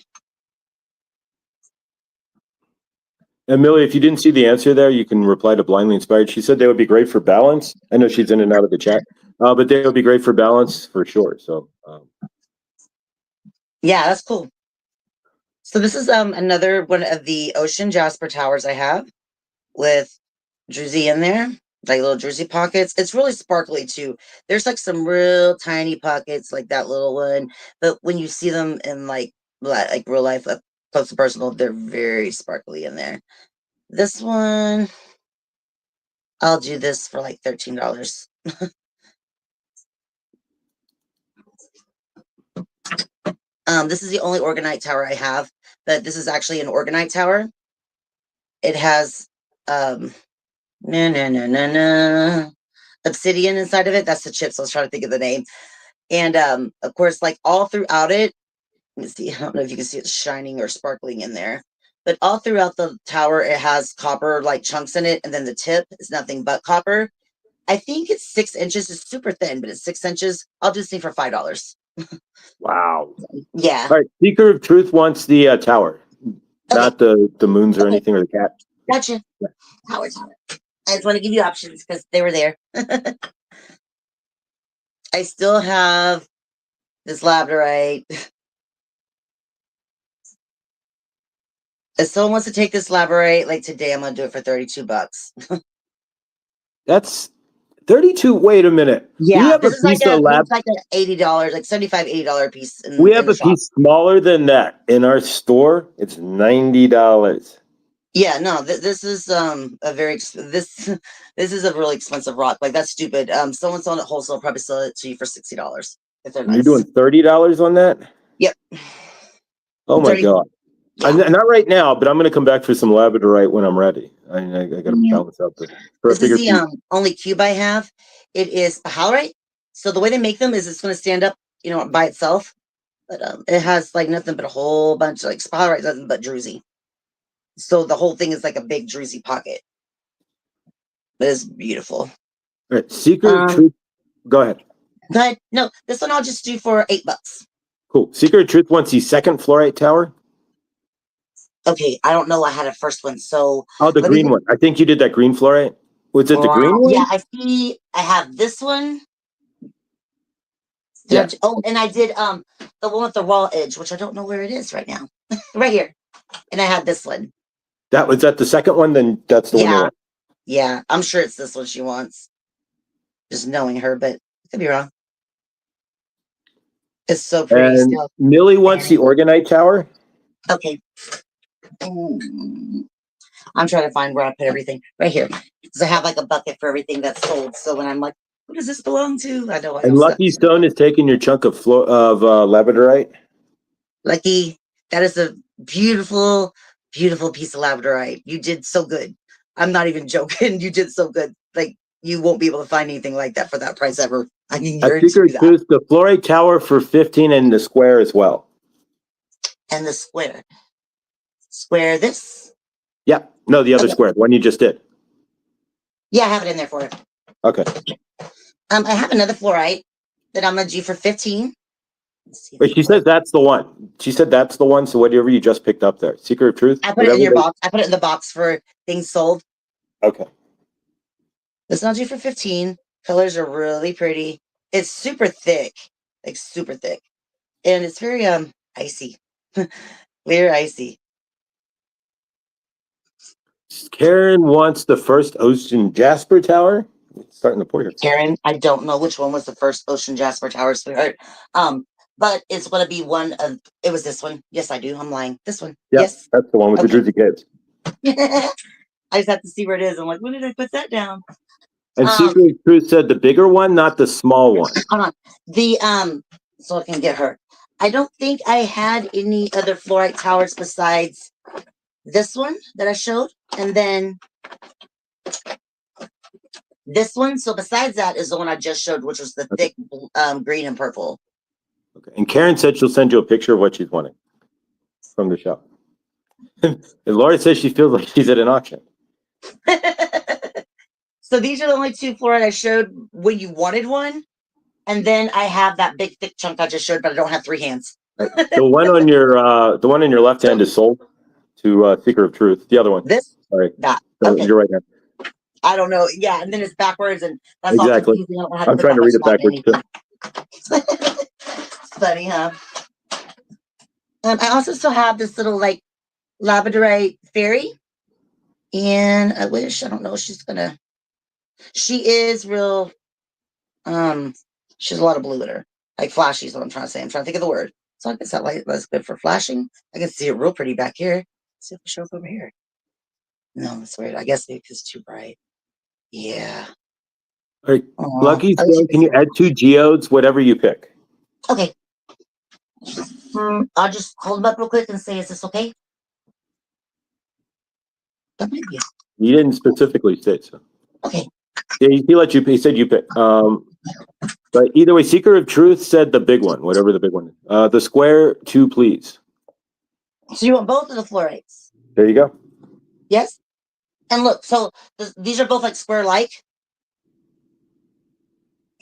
And Millie, if you didn't see the answer there, you can reply to Blindly Inspired. She said they would be great for balance. I know she's in and out of the chat, but they would be great for balance for sure. So, yeah, that's cool. So this is another one of the ocean jasper towers I have with druzy in there, like little druzy pockets. It's really sparkly too. There's like some real tiny pockets like that little one, but when you see them in like real life up close and personal, they're very sparkly in there. This one, I'll do this for like $13. This is the only orgonite tower I have, but this is actually an orgonite tower. It has obsidian inside of it. That's the chips. I was trying to think of the name. And of course, like all throughout it, let me see. I don't know if you can see it's shining or sparkling in there, but all throughout the tower, it has copper like chunks in it, and then the tip is nothing but copper. I think it's 6 inches. It's super thin, but it's 6 inches. I'll do this thing for $5. Wow. Yeah. All right. Seeker of Truth wants the tower, not the moons or anything or the cat. Gotcha. Tower. I just want to give you options because they were there. I still have this labradorite. If someone wants to take this labradorite, like today, I'm going to do it for $32. That's 32. Wait a minute. Yeah, we have this a is like piece of like an $80, like $75, $80 piece. We have a piece smaller than that in our store. It's $90. Yeah, no, this is a very this this is a really expensive rock. Like that's stupid. Someone selling it wholesale probably sell it to you for $60 if they're And you're doing nice. $30 on that? Yep, Oh my 30. god! Yeah, Not right now, but I'm going to come back for some labradorite when I'm ready. I got to yeah. balance out for a This is bigger the piece. only cube I have. It is a halorite. So the way they make them is it's going to stand up, by itself. But it has like nothing but a whole bunch of like sphalerite, nothing but druzy. So the whole thing is like a big druzy pocket. But it's beautiful. All right, Secret of Um, Truth. Go ahead. but no, this one I'll just do for $8. Cool. Secret of Truth wants the second fluorite tower. Okay, I don't know. I had a first one, so Oh, the let me. green one. I think you did that green fluorite. Was it the green Yeah, one? I see. I have this one. Yeah. Oh, and I did the one with the raw edge, which I don't know where it is right now. Right here, and I had this one. That was that the second one. Then that's the one you Yeah, want. yeah. I'm sure it's this one she wants. Just knowing her, but I could be wrong. It's so pretty. And So Millie wants the orgonite tower. okay. Mm, I'm trying to find where I put everything. Right here, because I have like a bucket for everything that's sold. So when I'm like, "What does this belong to?" I know I And have stuff. Lucky Stone is taking your chunk of labradorite. Lucky, that is a beautiful, beautiful piece of labradorite. You did so good. I'm not even joking. You did so good. Like you won't be able to find anything like that for that price ever. I can A guarantee Secret you that. Truth, the fluorite tower for 15 and the square as well. And the square this. Yeah. No, the other Okay. square, the one you just did. Yeah, I have it in there for it. Okay. I have another fluorite that I'm gonna do for 15. Let's see if But she says that's the one. She said that's the one. So whatever you just picked up there, Secret of Truth, I put it in whatever your they. box. I put it in the box for things sold. Okay. This one I'll do for 15. Colors are really pretty. It's super thick, like super thick. And it's very icy. Very icy. Karen wants the first Ocean Jasper Tower. It's starting to pour here. Karen, I don't know which one was the first Ocean Jasper Tower, sweetheart. But it's gonna be one of it was this one. Yes, I do. I'm lying. This one. Yeah, Yes. that's the one with the Okay. Drizzy Caves. I just have to see where it is. I'm like, when did I put that down? And Secret of Truth said the bigger one, not the small one. Hold on. The so I can get her. I don't think I had any other fluorite towers besides this one that I showed, and then this one. So besides that is the one I just showed, which was the Okay. thick green and purple. Okay. And Karen said she'll send you a picture of what she's wanting from the shop. And Laura says she feels like she's at an auction. So these are the only two fluorite I showed when you wanted one. And then I have that big thick chunk I just showed, but I don't have three hands. The one on your left hand is sold to Seeker of Truth. The other one. This, Sorry. that. So Okay. your right hand. I don't know. Yeah, and then it's backwards, and that's all Exactly. confusing. I don't know how to I'm put trying that to much read it thought in backwards too. anything. Funny, huh? I also still have this little like labradorite fairy, and I wish I don't know. She's gonna. She is real. She has a lot of blue in her, like flashy. Is what I'm trying to say. I'm trying to think of the word. So I guess that light was good for flashing. I can see it real pretty back here. Let's see if it shows up over here. No, that's weird. I guess maybe it's too bright. Yeah. All right. Aw, Lucky I wish you Stone, could can see you add two geodes, whatever you pick? okay. I'll just hold them up real quick and say, is this okay? That might be You didn't specifically say so. okay. Yeah, he let you. He said you pick. But either way, Seeker of Truth said the big one, whatever the big one is. The square, two, please. So you want both of the fluorites? There you go. Yes. And look, so these are both like square like?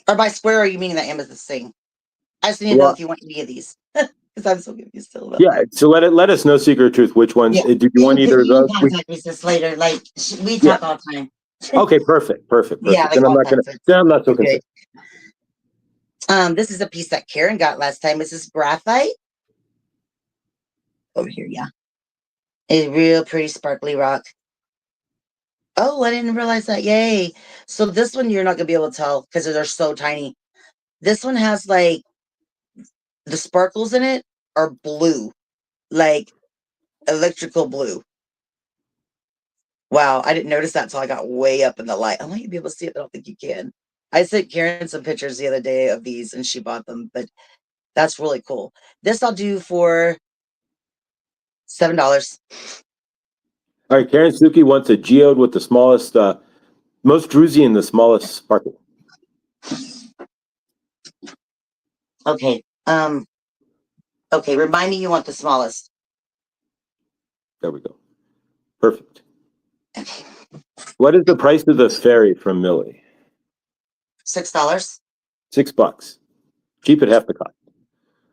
Or by square, are you meaning that amethyst thing? I just need to know Well, if you want any of these. Because I'm so confused still about yeah. that. So let us know, Seeker of Truth, which ones. Yeah. Did you want either of You those? can contact me this later. Like, we Yeah. talk all the time. Okay. Perfect. Yeah, like Then I'm all not gonna. kinds of. Then I'm not so Okay. concerned. This is a piece that Karen got last time. This is graphite. Over here, yeah. A real pretty sparkly rock. Oh, I didn't realize that. Yay. So this one you're not gonna be able to tell because they're so tiny. This one has like the sparkles in it are blue, like electrical blue. Wow, I didn't notice that until I got way up in the light. I want you to be able to see it, but I don't think you can. I sent Karen some pictures the other day of these and she bought them, but that's really cool. This I'll do for $7. All right, Karen Suki wants a geode with the smallest, most druzy and the smallest sparkle. Okay. Okay, remind me you want the smallest. There we go. Perfect. Okay. What is the price of the fairy from Millie? $6. $6. Keep it half the cost.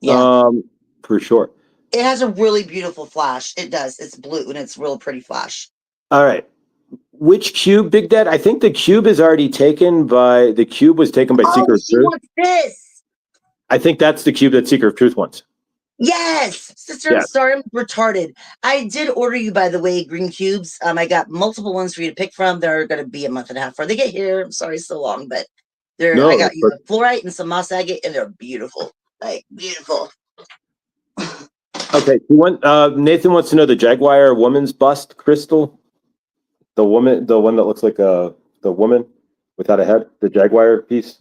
Yeah. For sure. It has a really beautiful flash. It does. It's blue and it's real pretty flash. All right. Which cube, Big Dad? I think the cube is already taken by the cube was taken by Seeker Oh, of she Truth. wants this. I think that's the cube that Seeker of Truth wants. Yes, sister. I'm Yeah. sorry, I'm retarded. I did order you, by the way, green cubes. I got multiple ones for you to pick from. They're going to be a month and a half before they get here. I'm sorry, so long, but they're. I No, got that's you a perfect. fluorite and some moss agate, and they're beautiful, like beautiful. Okay. Nathan wants to know the Jaguar woman's bust crystal. The one that looks like the woman without a head, the Jaguar piece.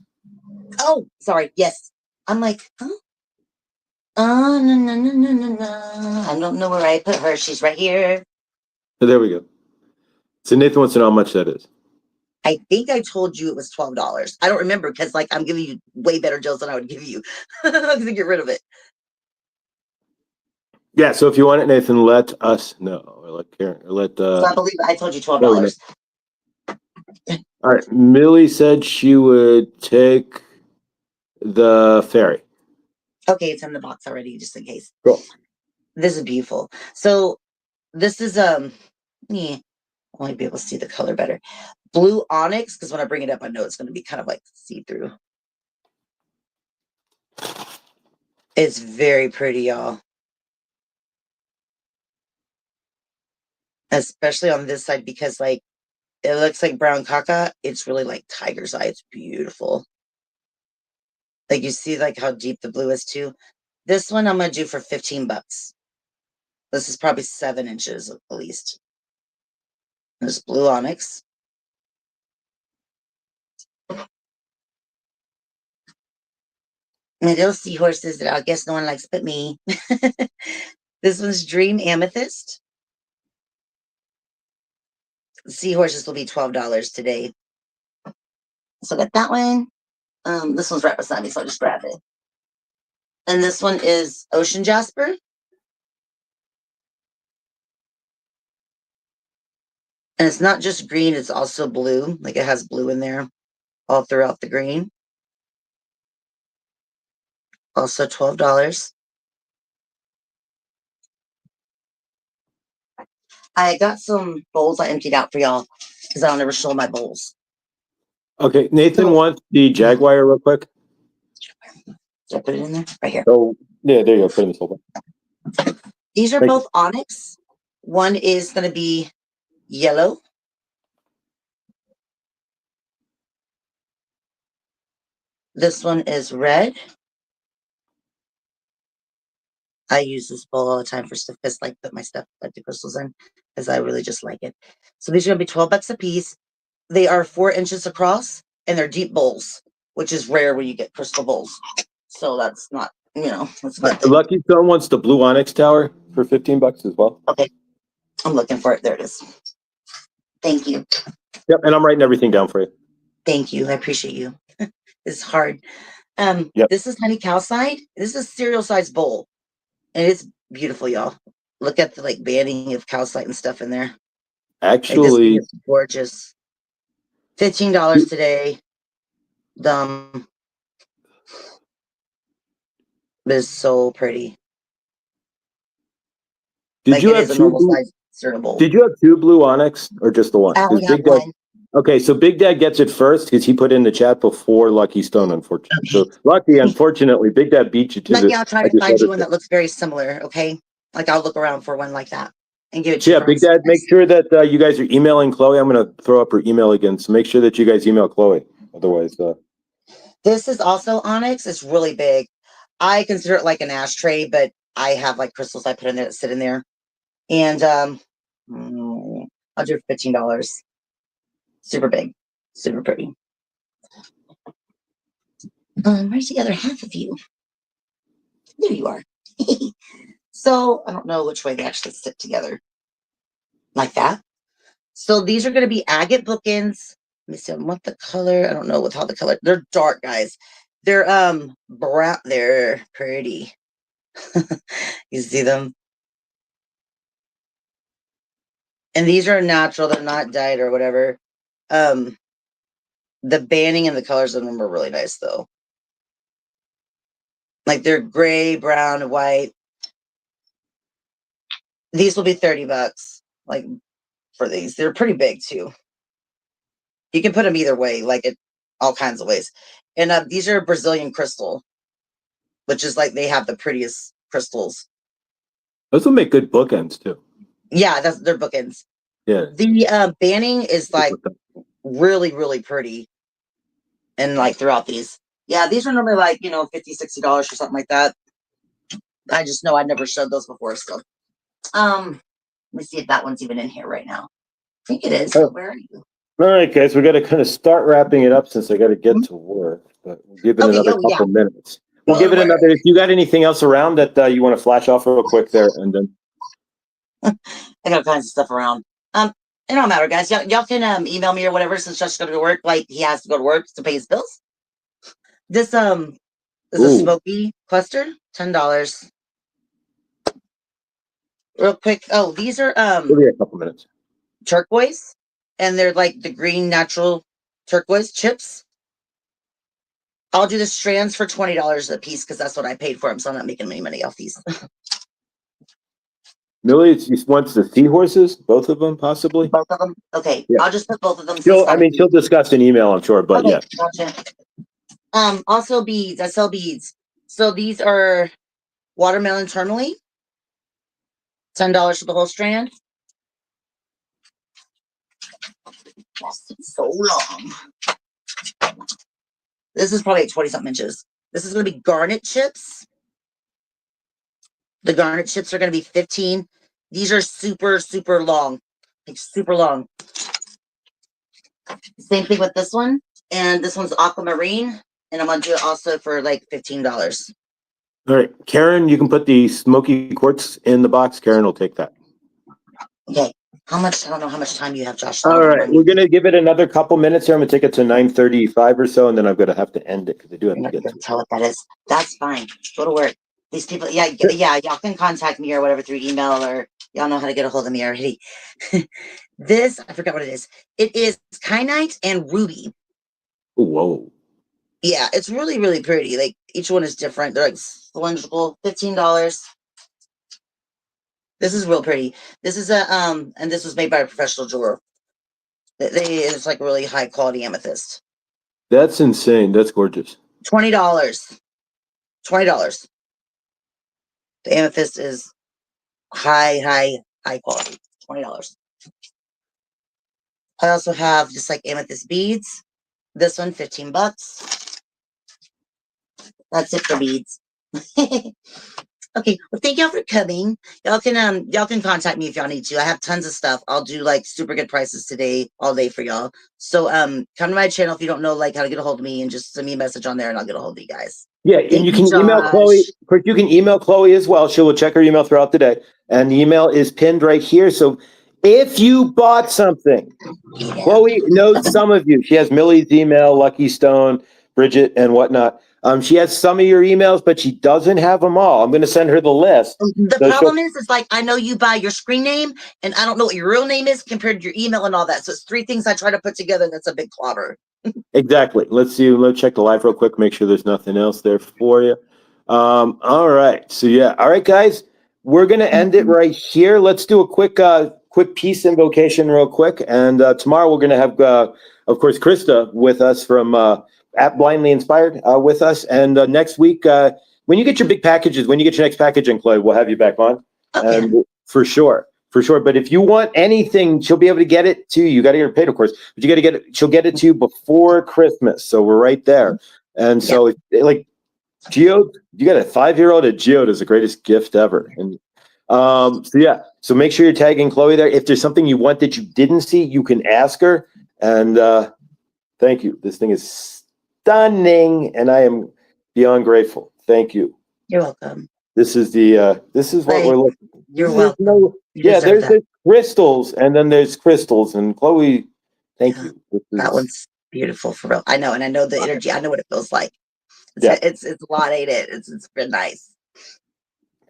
Oh, sorry. Yes, I'm like, huh? Oh no no no no no no! I don't know where I put her. She's right here. So there we go. So Nathan wants to know how much that is. I think I told you it was $12. I don't remember because like I'm giving you way better deals than I would give you. I'm gonna get rid of it. Yeah. So if you want it, Nathan, let us know. Or let Karen. Or let. So I believe I told you Chloe know. $12. All right. Millie said she would take the ferry. Okay, it's in the box already, just in case. Cool. This is beautiful. So this is yeah, I might be able to see the color better. Blue onyx, because when I bring it up, I know it's going to be kind of like see-through. It's very pretty, y'all. Especially on this side because like it looks like brown caca. It's really like tiger's eye. It's beautiful. Like you see like how deep the blue is too. This one I'm gonna do for $15. This is probably 7 inches at least. There's blue onyx. And those seahorses that I guess no one likes but me. This one's Dream Amethyst. Seahorses will be $12 today. So I got that one. This one's right beside me, so I'll just grab it. And this one is Ocean Jasper. And it's not just green, it's also blue. Like it has blue in there all throughout the green. Also $12. I got some bowls I emptied out for y'all because I don't ever show my bowls. Okay. Nathan So, wants the Jaguar real quick. did I put it in there? Right here. Oh, yeah. There you go. Put it in this whole thing. These are Thank both onyx. One is going to be yellow. This one is red. I use this bowl all the time for stuff because like put my stuff like the crystals in because I really just like it. So these are gonna be $12 a piece. They are 4 inches across and they're deep bowls, which is rare when you get crystal bowls. So that's not, that's a good thing. Lucky Stone wants the blue onyx tower for $15 as well. Okay, I'm looking for it. There it is. Thank you. Yep, and I'm writing everything down for you. Thank you. I appreciate you. It's hard. Yep. This is honey calcite. This is a cereal size bowl. And it's beautiful, y'all. Look at the like banding of calcite and stuff in there. Like this Actually, is gorgeous. $15 today. But it's so pretty. did Like you it have is a normal size cereal bowl. Did you have two blue onyx or just the one? I Because only have Big Dad. one. Okay, so Big Dad gets it first because he put in the chat before Lucky Stone, unfortunately. Okay. So Lucky, unfortunately, Big Dad beat you to Maybe the. I'll try I to just find you noticed one it. that looks very similar. Okay. Like I'll look around for one like that and give it to So you yeah, for Big Dad, make sure that you guys are emailing Chloe. I'm going to throw up her email again. So make sure that you guys email Chloe. Otherwise, This is also onyx. It's really big. I consider it like an ashtray, but I have like crystals I put in there that sit in there. And I'll do it for $15. Super big, super pretty. Where's the other half of you? There you are. So I don't know which way they actually sit together. Like that. So these are going to be agate bookends. Let me see. I want the color. I don't know how the color. They're dark, guys. They're brown. They're pretty. You see them? And these are natural. They're not dyed or whatever. The banding and the colors of them are really nice, though. Like they're gray, brown, white. These will be $30. Like for these, they're pretty big too. You can put them either way, like it all kinds of ways. And these are Brazilian crystal, which is like they have the prettiest crystals. Those will make good bookends too. Yeah, they're bookends. Yeah. The banding is like really, really pretty. And like throughout these. Yeah, these are normally like, $50, $60 or something like that. I just know I never showed those before. So let me see if that one's even in here right now. I think it is. Oh. Where are you? All right, guys, we got to kind of start wrapping it up since I got to get to work, but we'll give it another couple minutes. We'll give it another. If you got anything else around that you want to flash off real quick there, and then I got all kinds of stuff around. It don't matter, guys. Y'all can email me or whatever since Josh's going to work. Like he has to go to work to pay his bills. This is a smoky cluster, $10. Real quick. Oh, these are give me a couple minutes. Turquoise, and they're like the green natural turquoise chips. I'll do the strands for $20 a piece because that's what I paid for them, so I'm not making any money off these. Millie wants the seahorses, both of them, possibly. Both of them. Okay, yeah. I'll just put both of them. She'll discuss in email, I'm sure, but okay, yeah. Gotcha. Also beads. I sell beads. So these are watermelon tourmaline. $10 for the whole strand. That's so long. This is probably 20-something inches. This is going to be garnet chips. The garnet chips are going to be 15. These are super, super long. Like super long. Same thing with this one. And this one's aquamarine. And I'm going to do it also for like $15. All right. Karen, you can put the smoky quartz in the box. Karen will take that. Okay. How much? I don't know how much time you have, Josh. All right. We're going to give it another couple minutes here. I'm going to take it to 9:35 or so, and then I'm going to have to end it because I do have to get to tell what that is. That's fine. Go to work. These people, yeah, y'all can contact me or whatever through email, or y'all know how to get a hold of me already. This, I forgot what it is. It is kyanite and ruby. Whoa. Yeah, it's really, really pretty. Like each one is different. They're like cylindrical, $15. This is real pretty. This is and this was made by a professional jeweler. It's like really high quality amethyst. That's insane. That's gorgeous. $20. $20. The amethyst is high quality. $20. I also have just like amethyst beads. This one, $15. That's it for beads. Okay, well, thank y'all for coming. Y'all can contact me if y'all need to. I have tons of stuff. I'll do like super good prices today, all day for y'all. So come to my channel if you don't know like how to get a hold of me, and just send me a message on there and I'll get a hold of you guys. Yeah, and you can email Chloe. Of course, you can email Chloe as well. She will check her email throughout the day. And the email is pinned right here. So if you bought something, Chloe knows some of you. She has Millie's email, Lucky Stone, Bridget, and whatnot. She has some of your emails, but she doesn't have them all. I'm going to send her the list. The problem is like I know you by your screen name, and I don't know what your real name is compared to your email and all that. So it's three things I try to put together. That's a big clobber. Exactly. Let's see. Let's check the live real quick. Make sure there's nothing else there for you. All right. So yeah. All right, guys. We're going to end it right here. Let's do a quick peace invocation real quick. And tomorrow we're going to have, of course, Krista with us from at Blindly Inspired with us. And next week, when you get your big packages, when you get your next package in, Chloe, we'll have you back on. Okay. And for sure. But if you want anything, she'll be able to get it to you. You got to get her paid, of course, but you got to get it. She'll get it to you before Christmas. So we're right there. And so like geode, you got a 5-year-old. A geode is the greatest gift ever. And So yeah, so make sure you're tagging Chloe there. If there's something you want that you didn't see, you can ask her. And thank you. This thing is stunning, and I am beyond grateful. Thank you. You're welcome. This is what Like, we're looking for. you're There's welcome. You yeah, deserve that. there's crystals, and then there's crystals, and Chloe, thank Yeah. you. This That is, one's beautiful for real. I know, and I know the energy. I know what it feels like. yeah. It's a lot, ain't it? It's been nice.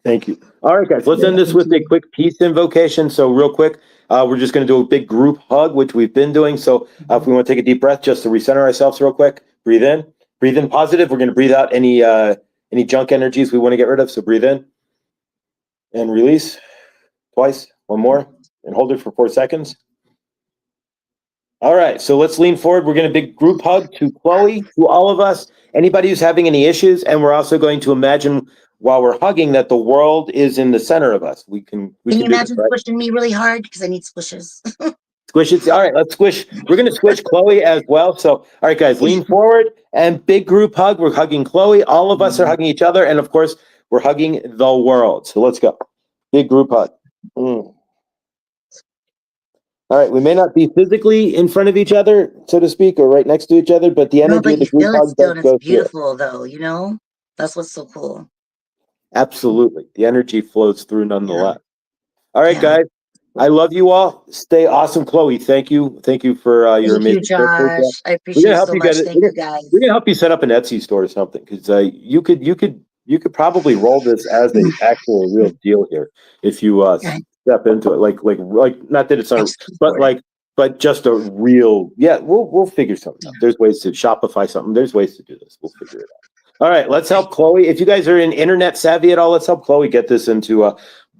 Thank you. All right, guys, let's end this with a quick peace invocation. So real quick, we're just going to do a big group hug, which we've been doing. So if we want to take a deep breath just to recenter ourselves real quick, breathe in positive. We're going to breathe out any junk energies we want to get rid of. So breathe in and release twice, one more, and hold it for 4 seconds. All right, so let's lean forward. We're going to big group hug to Chloe, to all of us, anybody who's having any issues, and we're also going to imagine while we're hugging that the world is in the center of us. We can Can you do this, imagine right? squishing me really hard because I need squishes? Squish it. All right, let's squish. We're going to squish Chloe as well. So, all right, guys, lean forward and big group hug. We're hugging Chloe. All of us are hugging each other, and of course, we're hugging the world. So let's go. Big group hug. All right, we may not be physically in front of each other, so to speak, or right next to each other, but the No, energy but of the you group feel it hug still, does and it's go through. beautiful, though. You know, that's what's so cool. Absolutely, the energy flows through nonetheless. All right, Yeah. guys, I love you all. Stay awesome, Chloe. Thank you for your Thank you, amazing Josh. I we're appreciate gonna it help so you get much. it. Thank you, guys. We're gonna help you set up an Etsy store or something because you could probably roll this as a actual real deal here if you Okay. step into it. Like not that it's I not, just can't but afford it. but just a real We'll figure something out. There's ways to Shopify something. There's ways to do this. We'll figure it out. All right, let's help Chloe. If you guys are in internet savvy at all, let's help Chloe get this into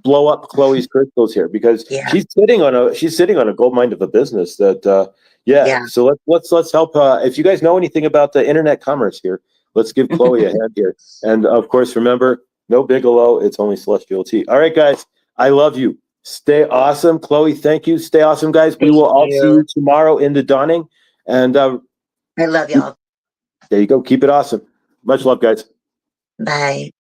blow up Chloe's crystals here because Yeah. she's sitting on a gold mine of a business that Yeah. so let's help. If you guys know anything about the internet commerce here, let's give Chloe a hand here. And of course, remember, no Bigelow. It's only Celestial Tea. All right, guys, I love you. Stay awesome, Chloe. Thank you. Stay awesome, guys. We will all see you tomorrow in the dawning. And I love y'all. there you go. Keep it awesome. Much love, guys. Bye.